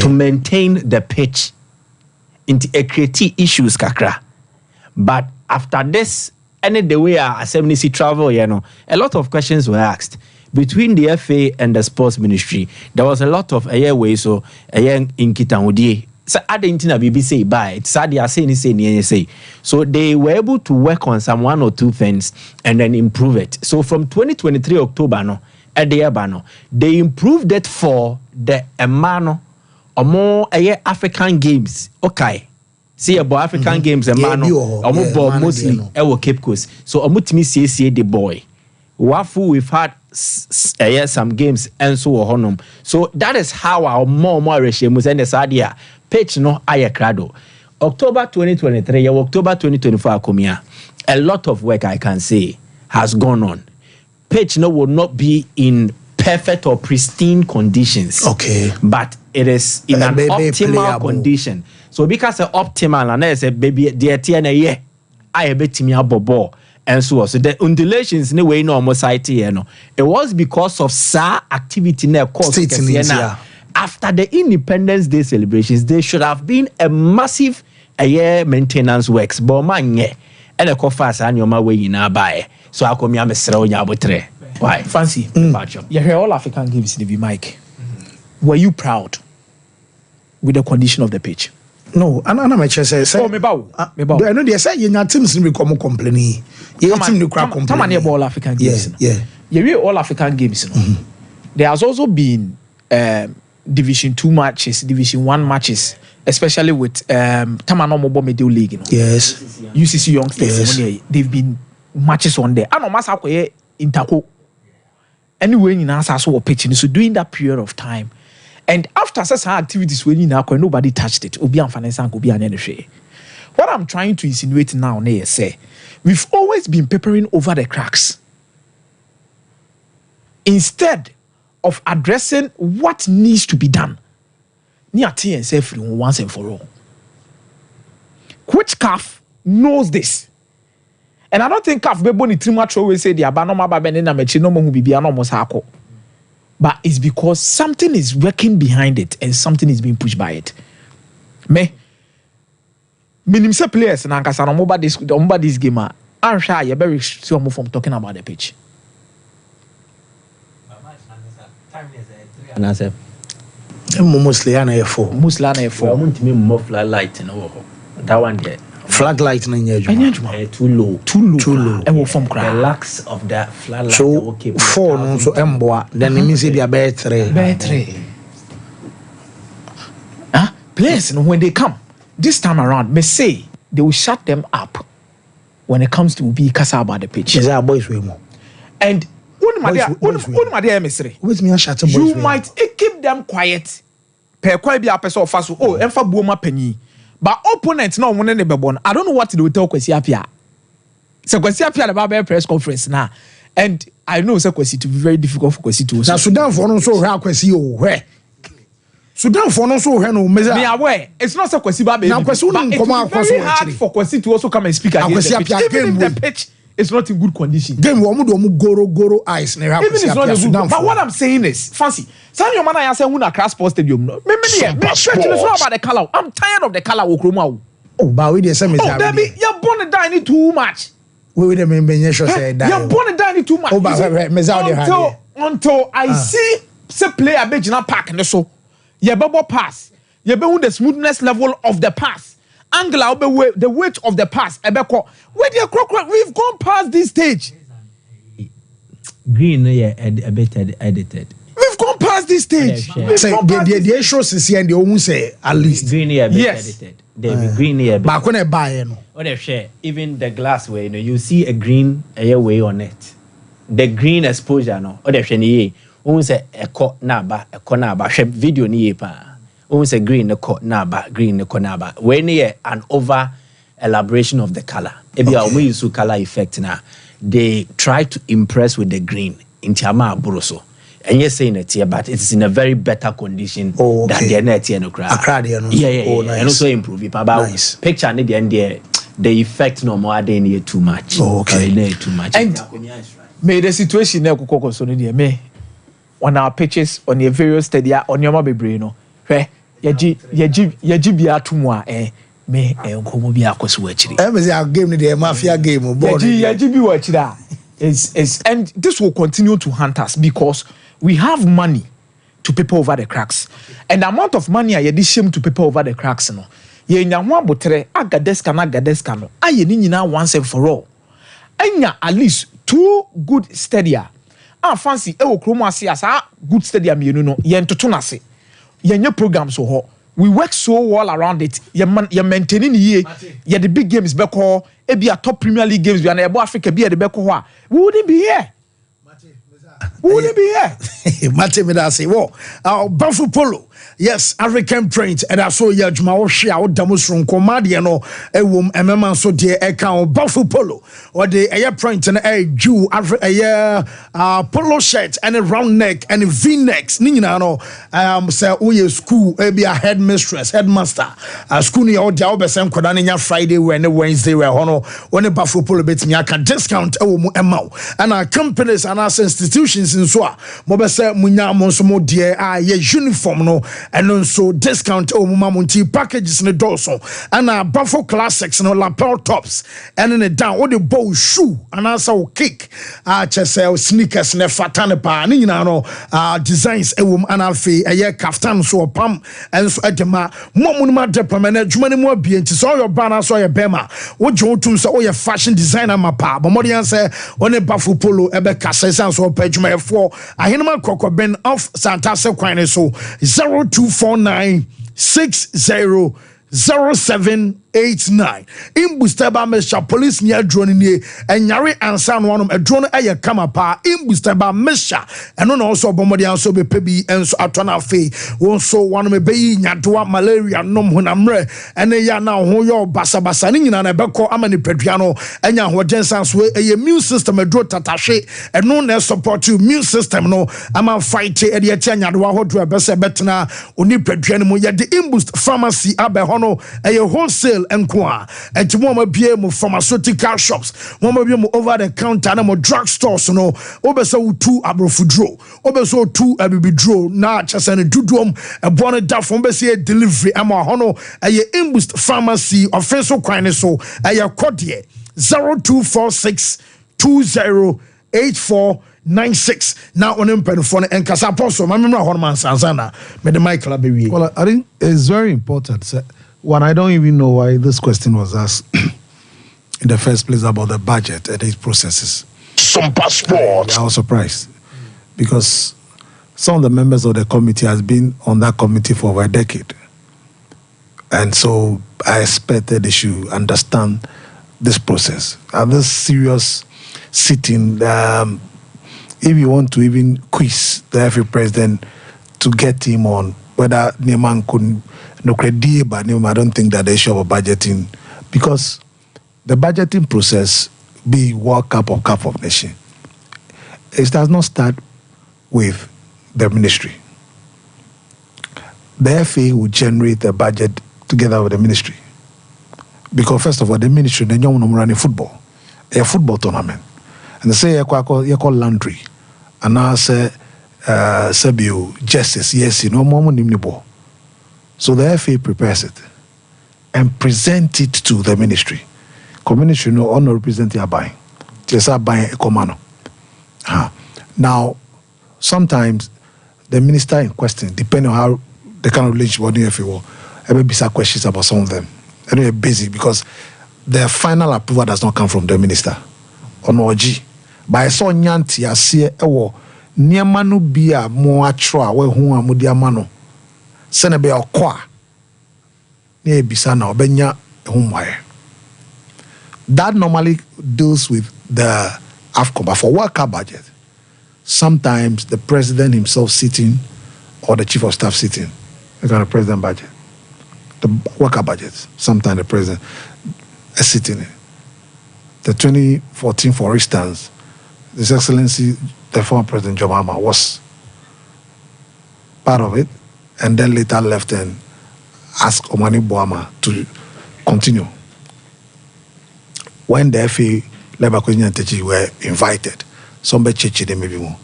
maintain the pitch into a creative issues kakra. But after this, any the way our assembly travel, a lot of questions were asked between the FA and the sports ministry. There was a lot of way so in Kitangudi. So I didn't know BBC by it. Say. So they were able to work on some 1 or 2 things and then improve it. So from 2023 October at the Ebano, they improved it for the Emano or more African games. Okay. See about African games Emano or more mostly Ewo Cape Coast. So Omutimi see the boy. Wafu we've had some games and so on. So that is how our more regime was in the Sadia. Page no ayakrado. October 2023, October 2024 Akomia. A lot of work I can say has gone on. Page no will not be in perfect or pristine conditions. Okay. But it is in an optimal condition. So because the optimal and I say baby dear TNA I bet me a bobo. And so on. So the undulations in the way normal society, it was because of SAR activity in their course. After the Independence Day celebrations, there should have been a massive maintenance works. But man, and a coffers and your way in our buy. So I come here, Mr. Why? Fancy. You hear all African games in the Mike. Were you proud with the condition of the pitch? No, and I'm just saying. Oh, me bow. I know they say you're teams in become complaining. You're team to crack complaining. Come on, all African games. Yeah. You hear all African games. There has also been Division 2 matches, Division 1 matches, especially with Tamano Mobile Media League. Yes. UCC youngsters. Yes. They've been matches on there. I know Masako Intako. Anyway, in answer so pitching. So during that period of time. And after such activities, when nobody touched it. What I'm trying to insinuate now, say, we've always been papering over the cracks. Instead of addressing what needs to be done, once and for all. Which CAF knows this? And I don't think CAF beboni too much always say the abanoma babenena mechino who be almost hako. But it's because something is working behind it and something is being pushed by it. Minimum players and Ankasa on this game are shy. You're very sure from talking about the pitch. And I said, mostly an A4. Mostly an A4. I want to make more light and that one there. Flag light in too low. And we'll form the lacks of that flag light. So 4 no so emboa. Then it means they are better. Players, when they come this time around, may say they will shut them up when it comes to be kasa about the pitch. Is our boys way more. And you might keep them quiet. Per quite be a person of us. Oh, and for Boma penny. But opponents no one be born. I don't know what to do with Kwesi Apia. So Kwesi Apia the press conference now. And I know Kwesi to be very difficult for Kwesi to. Now Sudan for no so how Kwesi where. Sudan for no so no meza. Me aware. It's not so Kwesi Babe. Now Kwesi But it's very hard for Kwesi to also come and speak against the pitch. Even if the pitch is not in good condition. Game womu goro eyes. Even it's not a good. But what I'm saying is, fancy. San your man I say una crash sports stadium. Me it's not about the color. I'm tired of the color Okroma. Oh, but we dey say me say. Oh, baby, you're born and dying too much. We dey me sure say die. You're born and dying too much. Oh, but me say until I see say player be jina park and so. Ye bubble pass. Ye be the smoothness level of the pass. Angle be the weight of the pass. Ebeko. Where the crook we've gone past this stage. Green a bit edited. We've gone past this stage. The issues is here and they won't say at least. Green a bit edited. David Green here. But when I buy no. What they share, even the glass way, you see a green way on it. The green exposure no. What they share won't say a cut naba, share video ni pa. Won't say green the cut naba, green the naba. When near an over elaboration of the color. If you are use color effect now, they try to impress with the green in Tiama Buroso. And you're saying it here, but it's in a very better condition than the net here no crowd. Yeah. Nice. And also improve it. About nice. Picture and the effect no more than here too much. Too much. And may the situation now go so me on our pitches on your various stadia on your mobile brain no. Yaji bia tumwa me nkomo bia akoso wachiri. Say game the mafia game yaji bi wachira. Is and this will continue to haunt us because we have money to paper over the cracks. And the amount of money I had shame to paper over the cracks no. Ye nya ho abotre agadeska no. Aye ni nyina once and for all. Anya at least 2 good stadia. Fancy e wo kromo ase asa good stadia mienu no ye ntoto nase. Ye nya programs so ho. We work so well around it. You maintaining ye the big games beko e be a top Premier League games we are ebo Africa be the beko ho. We wouldn't be here. We wouldn't be here. Mate me da say wo. Bafu polo. Yes, African print and I saw ya juma wo hwe a wo damos from komade no ewom emema so de e kan Bafu polo or the print and Jew polo shirt and a round neck and V-necks ni nyina no say we school e be a headmaster school ni o dia wo besem koda nya Friday we and Wednesday we hono when Bafu polo betimi aka discount ewom ema and our companies and our institutions in so mo be say munya mo so mo de uniform no and also discount munti packages in the dorsal and Buffalo classics no lapel tops and in the down what the bow shoe and also kick chesel sneakers ne fatane pa ni nyina no designs and alfi kaftan so pam and so edema momunuma department adwuma mu abie so your banner so your bema wo jotum so your fashion designer mapa but more than say on a Buffalo polo ebe kasa so pejuma for ahenema kokoben of Santa Se kwan so 0249 600789 in Bustaba Mesha police near drone ni enyare ansa no a drone eye kama pa in Bustaba Mesha eno no also bomodi anso be pebi enso atona fe won so one me be nyadoa malaria nom honamre ene ya na ho yo basabasa ni nyina na beko amani pedua no enya ho jensan so eye immune system adro tatashe eno na support you immune system no ama fight e de tia nyadoa hodo e bese betena oni pedua no mu ye de imbust pharmacy abe hono eye wholesale enkoa etimo ma bie mu pharmaceutical shops mo ma bie mu over the counter na mo drug stores no obese utu abrofudro obese utu abibidro na chese ne dudom ebo ne da fo obese delivery ama hono eye imbust pharmacy offensive kwan so eye kodie 0246 208496 now on phone and kasa apostle my memory horman sansana me the Michael Abewi. Well, I think it's very important. One, I don't even know why this question was asked in the first place about the budget and its processes. Sompa Sports. I was surprised because some of the members of the committee has been on that committee for over a decade. And so I expected they should understand this process. And this serious sitting, if you want to even quiz the every president to get him on whether Neman could no credit, but I don't think that they show a budgeting because the budgeting process be World Cup of Nation. It does not start with the ministry. the FA will generate a budget together with the ministry. Because first of all, the ministry, they don't running football. A football tournament. And they say you call laundry. And now say Sebio justice, yes, no more money. So the FA prepares it and present it to the ministry. Ministry no honor represent your buying. Just buying a command. Now, sometimes the minister in question, depending on how the kind of relationship with the FA will, there be some questions about some of them. Anyway, basic because the final approval does not come from the minister. On OG. But I saw Nyanti, I see Niamanu be a more atro, where whom I'm with the amano. Senabe or qua. Near Bisana or Benya homewire. That normally deals with the AFCON, but for worker budget, sometimes the president himself sitting or the chief of staff sitting, the kind of president budget. The worker budget, sometimes the president is sitting in. The 2014, for instance, His Excellency, the former President John Mahama was part of it, and then later left and asked Omani Boama to continue. When the FA, Lebakonia and Techi were invited, some cheche they maybe more.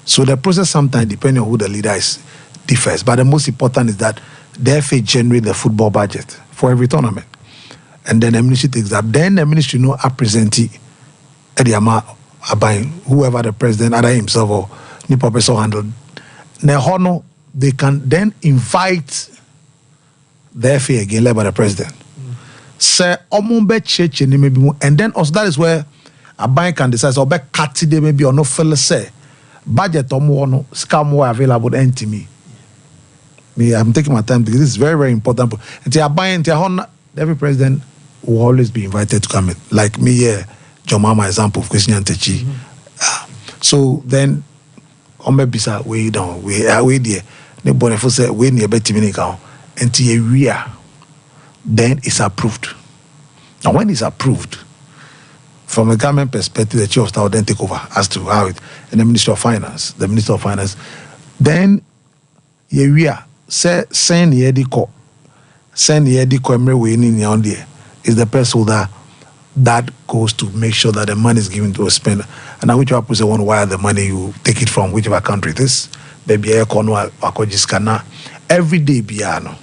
So the process sometimes, depending on who the leader is, differs. But the most important is that the FA generate the football budget for every tournament. And then the ministry takes that. Then the ministry know a presentee Ediama Abain, whoever the president, either himself or Nipa person handled. Nehono, they can then invite the FA again, led by the president. Say Omumbe Cheche maybe, and then also that is where Abain can decide so be kati de maybe or no fella say budget omo no scam available enti me. I'm taking my time because this is very, very important. Every president will always be invited to come in. Like me here, John Mama example of Christian Techi. So then, Bisa way down, we there. The Bonifo said, we near Betty Minicao, and Tia, then it's approved. And when it's approved, from a government perspective, the chief of staff will then take over as to how it, and the Minister of Finance, then Yeria. Send the Ediko Emre winning on there is the person that goes to make sure that the money is given to a spender. And now whichever person want to wire the money, you take it from whichever country it is. Baby Akono every day piano.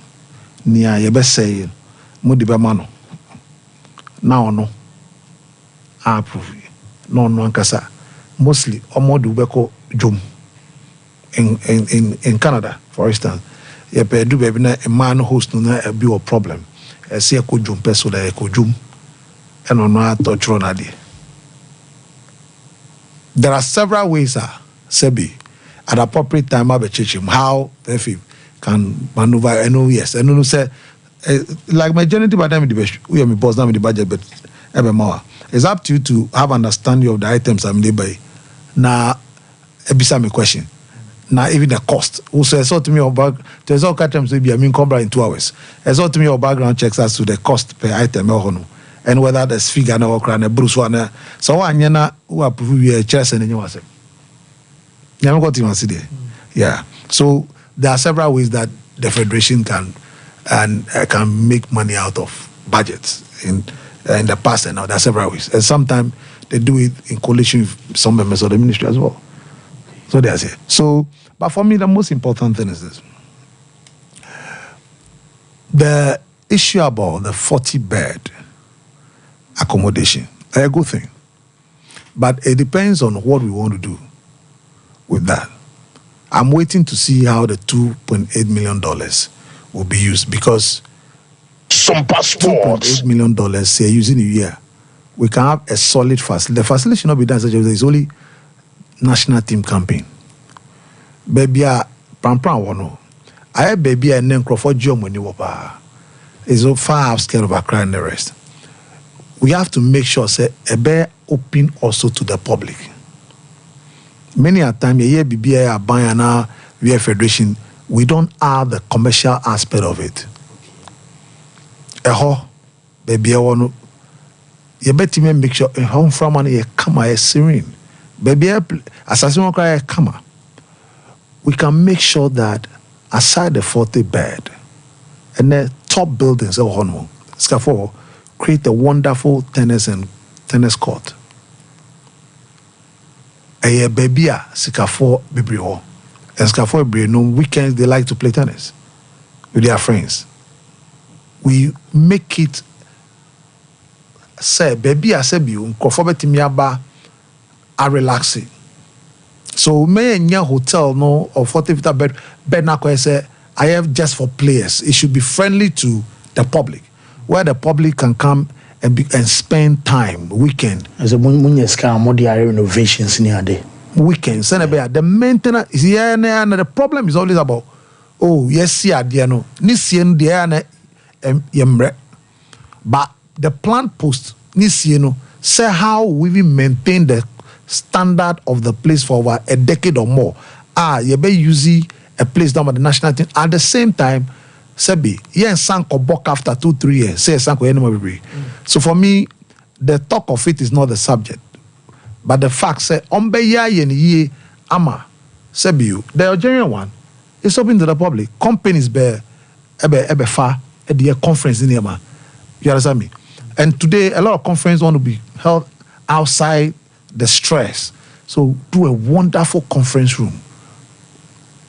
Nia you best say Mudibamano. Now no. I approve. No ankasa. Mostly Omodu Beko Jum in Canada, for instance. A man host no be a problem. I see a kojum peso da a kojum and on not touch on idea. There are several ways, Sebi, at appropriate time of how the FA can maneuver. I know, yes, and no say like my journey by time we are my boss now with the budget, but every more. It's up to you to have understanding of the items I'm there by. Now, a me question. Now, even the cost. Also, it's to me about there's all items maybe I mean come in 2 hours. It's all to me about background checks as to the cost per item and whether there's figure no or a Bruce one. So I who approve your chess and you was it. Never got him see there. Yeah. So there are several ways that the federation can make money out of budgets in the past, and now there are several ways. And sometimes they do it in coalition with some members of the ministry as well. So that's it. So, but for me, the most important thing is this. The issue about the 40-bed accommodation, a good thing. But it depends on what we want to do with that. I'm waiting to see how the $2.8 million will be used because Sompa Sports. $2.8 million, say, using a year, we can have a solid facility. The facility should not be done such as it's only national team campaign. Baby, pram wano. I baby and then Crawford Joe when you were is so far outskirts of Accra and the rest. We have to make sure say a bear open also to the public. Many a time a BBI are buying now we are federation. We don't have the commercial aspect of it. Baby, I want you better make sure a home from money come a serene. Baby, assassin cry come. We can make sure that aside the 40 bed, and the top buildings, scaffold, create a wonderful tennis court. A baby, scaffold, baby, and scaffold, no weekends they like to play tennis with their friends. We make it say baby I say you miaba are relaxing. So may in your hotel no or 40 bed na say I have just for players. It should be friendly to the public, where the public can come and spend time weekend. As a renovations near day. Weekends. The maintenance is here and the problem is always about yes, no. Nisien yemre. But the plant post say how we maintain the standard of the place for over a decade or more. You be using a place down by the national team at the same time. Sebi, sanko bok after 2-3 years. Say sanko baby. So for me, the talk of it is not the subject, but the fact say ye ama sebi the Algerian one is open to the public. Companies be far at the conference in Yama. You understand me? And today, a lot of conferences want to be held outside the stress. So do a wonderful conference room.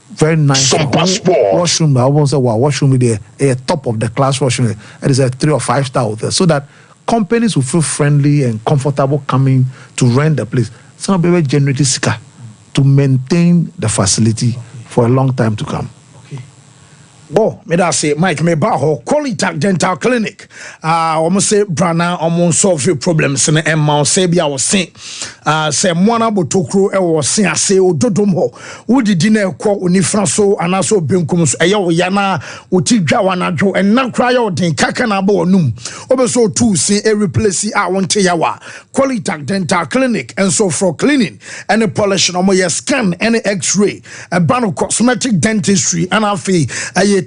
Very nice. Washroom. I won't say washroom there. A top of the class washroom. It is a 3 or 5 star hotel. So that companies will feel friendly and comfortable coming to rent the place. Some people generate sicker to maintain the facility for a long time to come. Oh, me da say Mike me ba ho Quality Dental Clinic. Almost say brana almost solve your problems in Emma say bia was say mwana botokro e wo se ase ododom ho. Wo didi na ekọ onifra so anaso benkum so eye wo ya na oti dwa wanadwo enna kra ya odin kaka na ba onum. Obeso tu se e replace a wonte yawa. Quality Dental Clinic and so for cleaning and polish no more scan any x-ray a brand cosmetic dentistry and afi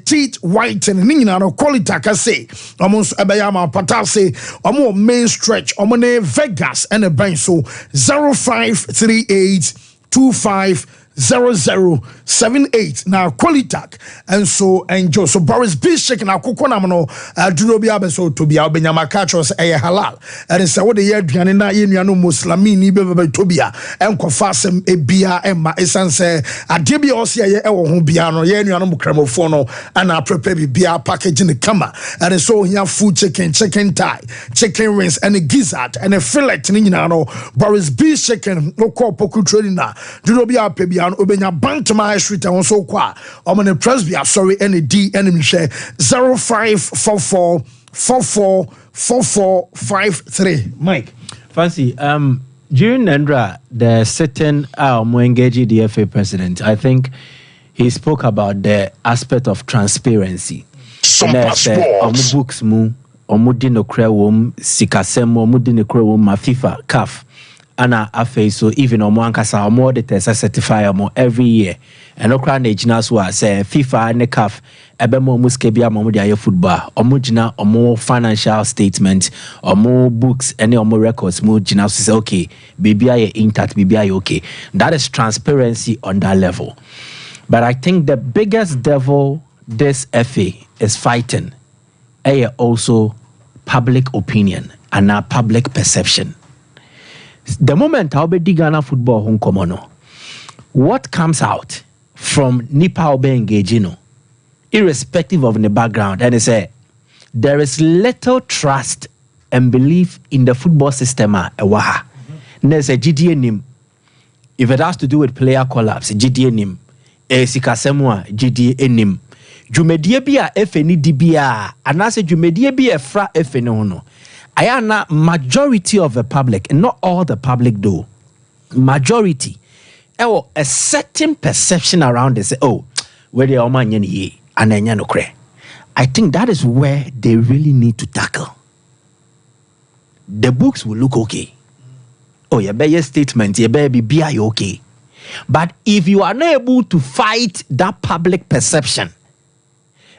teeth whitening no quality I say almost abayama patase omo main stretch omo ne Vegas and a bank so 0538250078 now Qualitac and so enjoy so Boris B shaking akoko nam no duro bi abeso to bia obenyama catchers halal and say what the year duane na ye nuano muslimi ni be tobia enkofa asem ebia emma esanse ade bia o se ye ewo ho bia no ye nuano mukramofo no ana prepare bia package ne kama and so here food chicken thigh chicken wings and a gizzard and a fillet ni nyina no Boris B shaking no call poku trading na duro bia pe bia obenya bantama street and so kwa omane presbia sorry any d enemy share 0544444453 Mike Fancy during Nandra the sitting engaging the FA president, I think he spoke about the aspect of transparency. Sompa sports books mu omudi kra wom sikasem omudi kra wom FIFA CAF ana afe so even omo ankasa omo auditors certify omo every year and okra na gina so say FIFA and CAF ebemo muske bia omo dia football omo gina omo financial statement omo books and omo records mo gina so say okay bibia ye intact bibia ye okay. That is transparency on that level. But I think the biggest devil this FA is fighting also public opinion and our public perception. The moment I'll be Ghana football home komono, what comes out from Nipa Obe engaging, irrespective of the background, and they say there is little trust and belief in the football system. There's a GDA nim. If it has to do with player collapse, GDA nim. Sikasemwa GDA nim. Jumedie bia FNI DBA, and I say Jumedie bia fra FNI no. I am not majority of the public, and not all the public do. Majority, a certain perception around it. Say, oh, where they are man ye and then no cre. I think that is where they really need to tackle. The books will look okay. Oh, you better your statement, you better be okay. But if you are not able to fight that public perception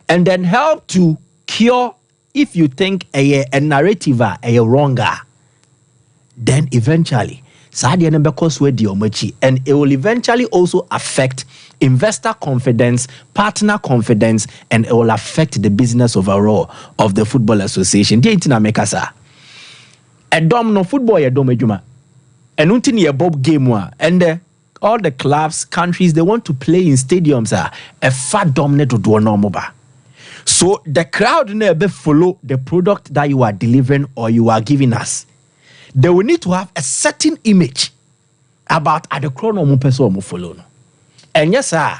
and then help to cure, if you think a narrative a wronger, then eventually and it will eventually also affect investor confidence, partner confidence, and it will affect the business overall of the Football Association. The Intina Mekasa. A dom no football ya dom ejuma. And until ye bob game one. And all the clubs, countries, they want to play in stadiums a fat dominant to do a normal bar. So the crowd never follow the product that you are delivering or you are giving us. They will need to have a certain image about the chrono mo person mo follow no. And yes, sir,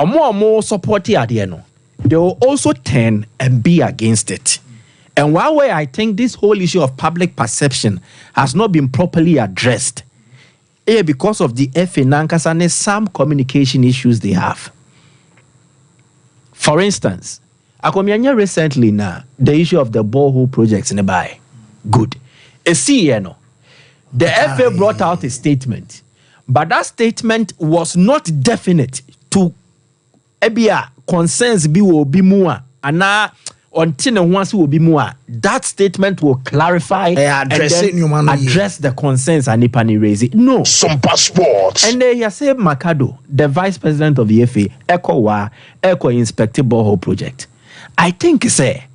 more support here, they will also turn and be against it. And one way I think this whole issue of public perception has not been properly addressed, because of the FA Nankas and some communication issues they have. For instance, Akomianya recently now, the issue of the borehole projects in the bay. Good. The FA brought out a statement, but that statement was not definite to ebia concerns be will be more and now until once will be more. That statement will clarify and address the concerns and Nipani raise it. No. Sompa Sports. And then you say Makado, the vice president of the FA, Echo inspected borehole project. I think say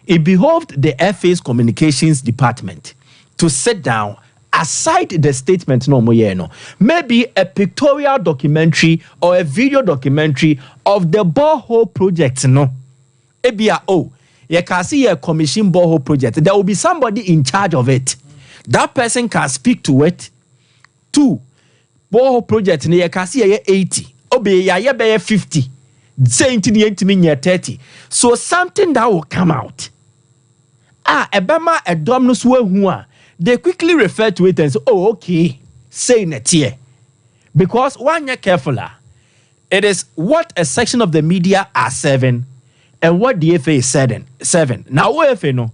it behoved the FA's communications department to sit down aside the statement maybe a pictorial documentary or a video documentary of the borehole project you can see a commission borehole project. There will be somebody in charge of it. That person can speak to it. 2 borehole project you can see 80 be 50 say 30. So something that will come out ebema a domnus who they quickly refer to it and say, oh, okay, say it here. Because when you're careful, it is what a section of the media are serving and what the FA is serving. Now, FA,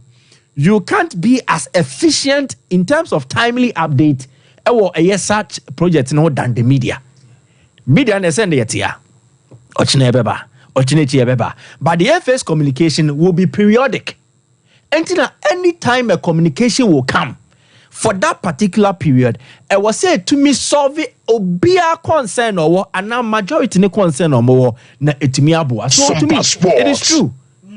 you can't be as efficient in terms of timely update or a such project than the media. Media understand it here. But the FA's communication will be periodic. Until any time a communication will come for that particular period, I was said to me solve it obia concern or and now majority ne concern or more na etimi abua. So to me, it is true.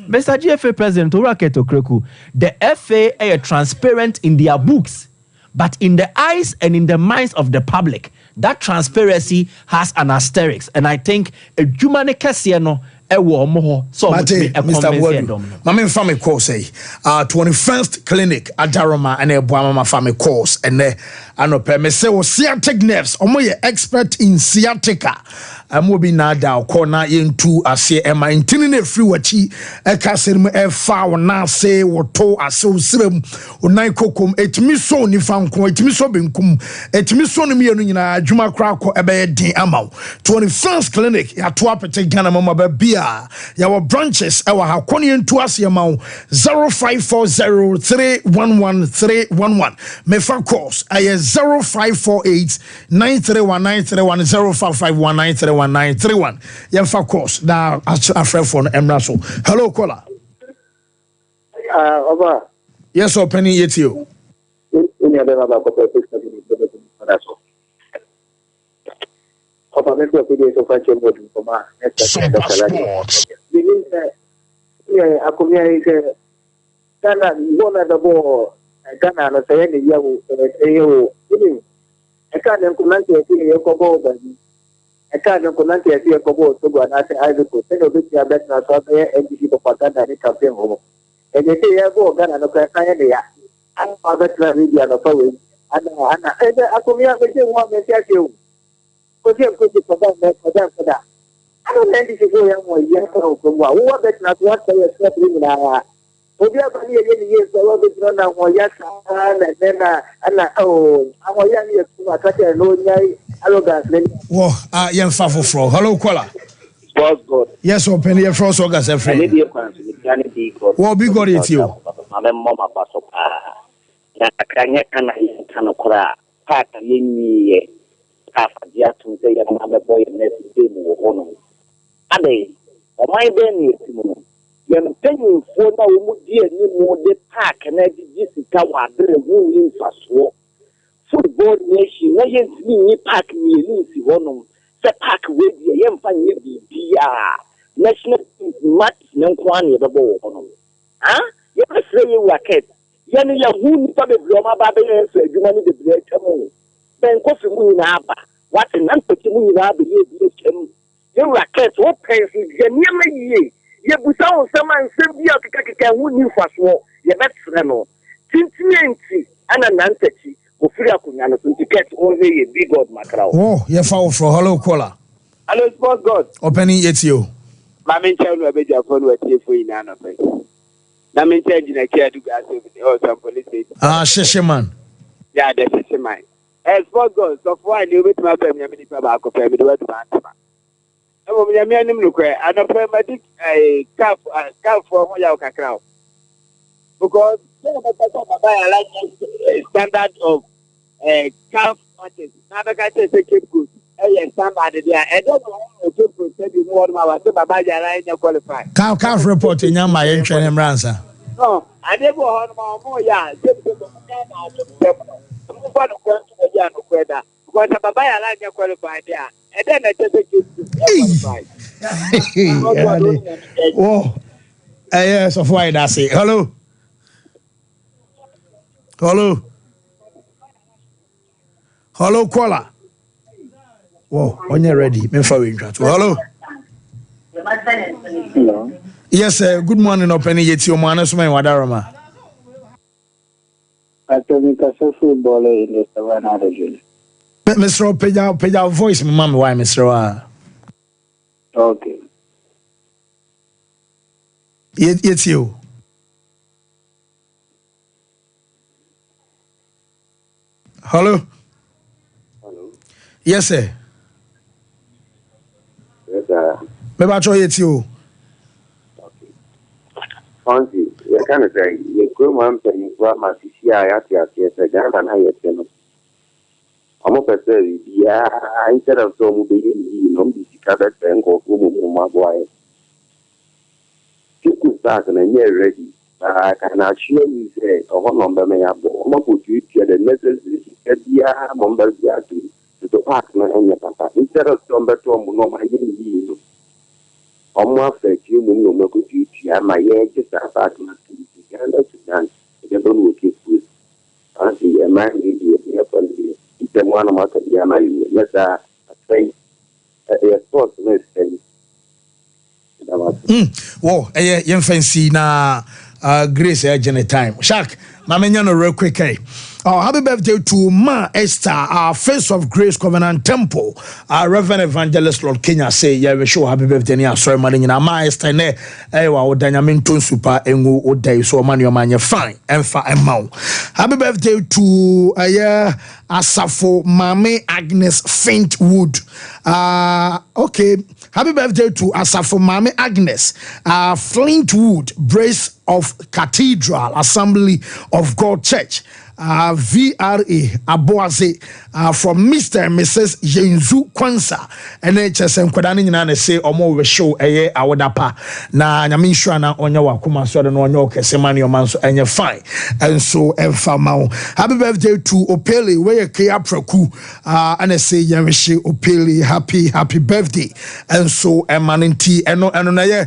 Mr. GFA President Oraketo Kreku, the FA are transparent in their books, but in the eyes and in the minds of the public, that transparency has an asterisk. And I think a human kesiano so Mr. Wadu, Mama family course 21st clinic at Daroma and a Buama family course and me say sciatic nerves expert in sciatica amobi nada corner into ase ema intini free wachi ekasem efa wona se woto ase osrem onan kokom etimi so ni fanko etimi so benkum etimi so no mienu nyina adwuma kra ko ebe din amaw 21st clinic ya to apete Ghana mama ba bia ya wo branches e wa hakoni into ase amaw 0540311311 me fa course aye 05489319310551931931 yemfa course na afre phone emra so hello caller over yes open it you in your level about Papa, make your video so far. I come here. Ghana, one of the more Ghana, no say any year. I can't comment to see a couple of I can't comment to see a couple of Togo and I say I will go. Send a bit of better and NDC for Ghana and campaign home. And they say I go Ghana no can find the I'm other media no power. And I come here with one message you. For them for that. I don't know if you go young from what bet not what they are stepping in. Obiabani years so bit run and then and oh our young years to attack and no arrogance. Whoa, yemfa foforo. Hello caller. God. Yes, open your first August every. What big got it you? Mama mama baso pa. Ya kanya kana kana kura. Pata yenyi afadia to say ya mama boy next day mo hono. Ade, o mai ben ni timo. Yem penyin fo na wo mu die ni mo de park na di sika wa dre hu infaso. Football nation na yen ni park ni si hono. sɛ park wei deɛ yɛmfa nyɛ biribiaa national match ne nko a ne yɛbɛbɔ wɔ hɔ no yɛbɛsrɛ yɛ waket yɛne yɛho nnipa bebree ɔma ba bɛyɛ nso adwuma no bebree atwa mu bɛnkɔfi mu nyinaa aba wate nampɛkyi mu nyinaa bɛyɛ bi atwa mu yɛ waket wopɛn so yɛ nneɛma yie yɛbusa wo nsɛm a nsɛm bi a kekakeka ho nni mfasoɔ yɛbɛsrɛ no tintimi nti ana nampɛkyi ofiri akonnwa no so nti ket ɔnhwɛ yɛ big god makra wo yɛfa wo frɔ hello caller hello sports god ɔpɛni yɛtio Mami nkyɛn no abɛgya fɔ no atie fo nyinaa no pɛ na me nkyɛn gyina kia du gas some police station hyehye man yeah the hyehye man sports god so for I knew bit my family nyame nipa baako pɛ me de wadu antama ɛwɔ nyame anim no kɔ anɔpɛ madi cap for ho yaw kakra because baba ya like standard of calf matches na bɛka kyɛ sɛ cape coast standard there I don't know to protect the more ma say baba yara nya qualify calf report nya ma yen twene mransa no ade bo ho no mo ya say mo na do mo ba no kwento ya no kweda because baba yara nya qualify there e dey na tete qualify oh yes of why that say hello caller. Whoa, when you're ready, hello. Hello. Yes, good morning, Open Yeti Omana Suma Wadarama. I told me to football in the Savannah region. Mr. Peja voice, Mamma, why, Mr. Okay. It's you. Hello. Yes, sir. Maybe I try it you. Fancy, you can't say you go one penny for my CCI at your theatre, and I had them. I'm up at the instead of so moving, you know, the cadet and go home, my boy. You could start and you're ready. I can assure you, say, a one number may have put you to the necessary members to the partner and your papa. Instead of some better, no, my you. Almost a few no good duty, and my just a partner to dance. The don't keep with. I see a man idiot, it's a one of my Yama. Yes, I say a sports mistake. Whoa, young fancy na Grace Agent time. Shaq, Mamma, real quick. Happy birthday to Ma Esther, our Face of Grace Covenant Temple. Reverend Evangelist Lord Kenya say, yeah, we show happy birthday near sorry, man. Ma Esther, wa Dynamintun super engu o day, so man, your man, you're fine, and amount. Happy birthday to Asafo Mame Agnes Faintwood. Okay. Happy birthday to Asafo Mame Agnes Flintwood, Brace of Cathedral Assembly of God Church. VRA Aboase from Mr. and Mrs. Yenzu Kwansa NHS and Kwadani Nana say omo we show awadapa na nyame sure na onya wakoma so no onya okesemani omanso enye fine and so emfama. Happy birthday to Opele where Kia Preku and say Yameshi Opele happy birthday and so emaninti eno na ye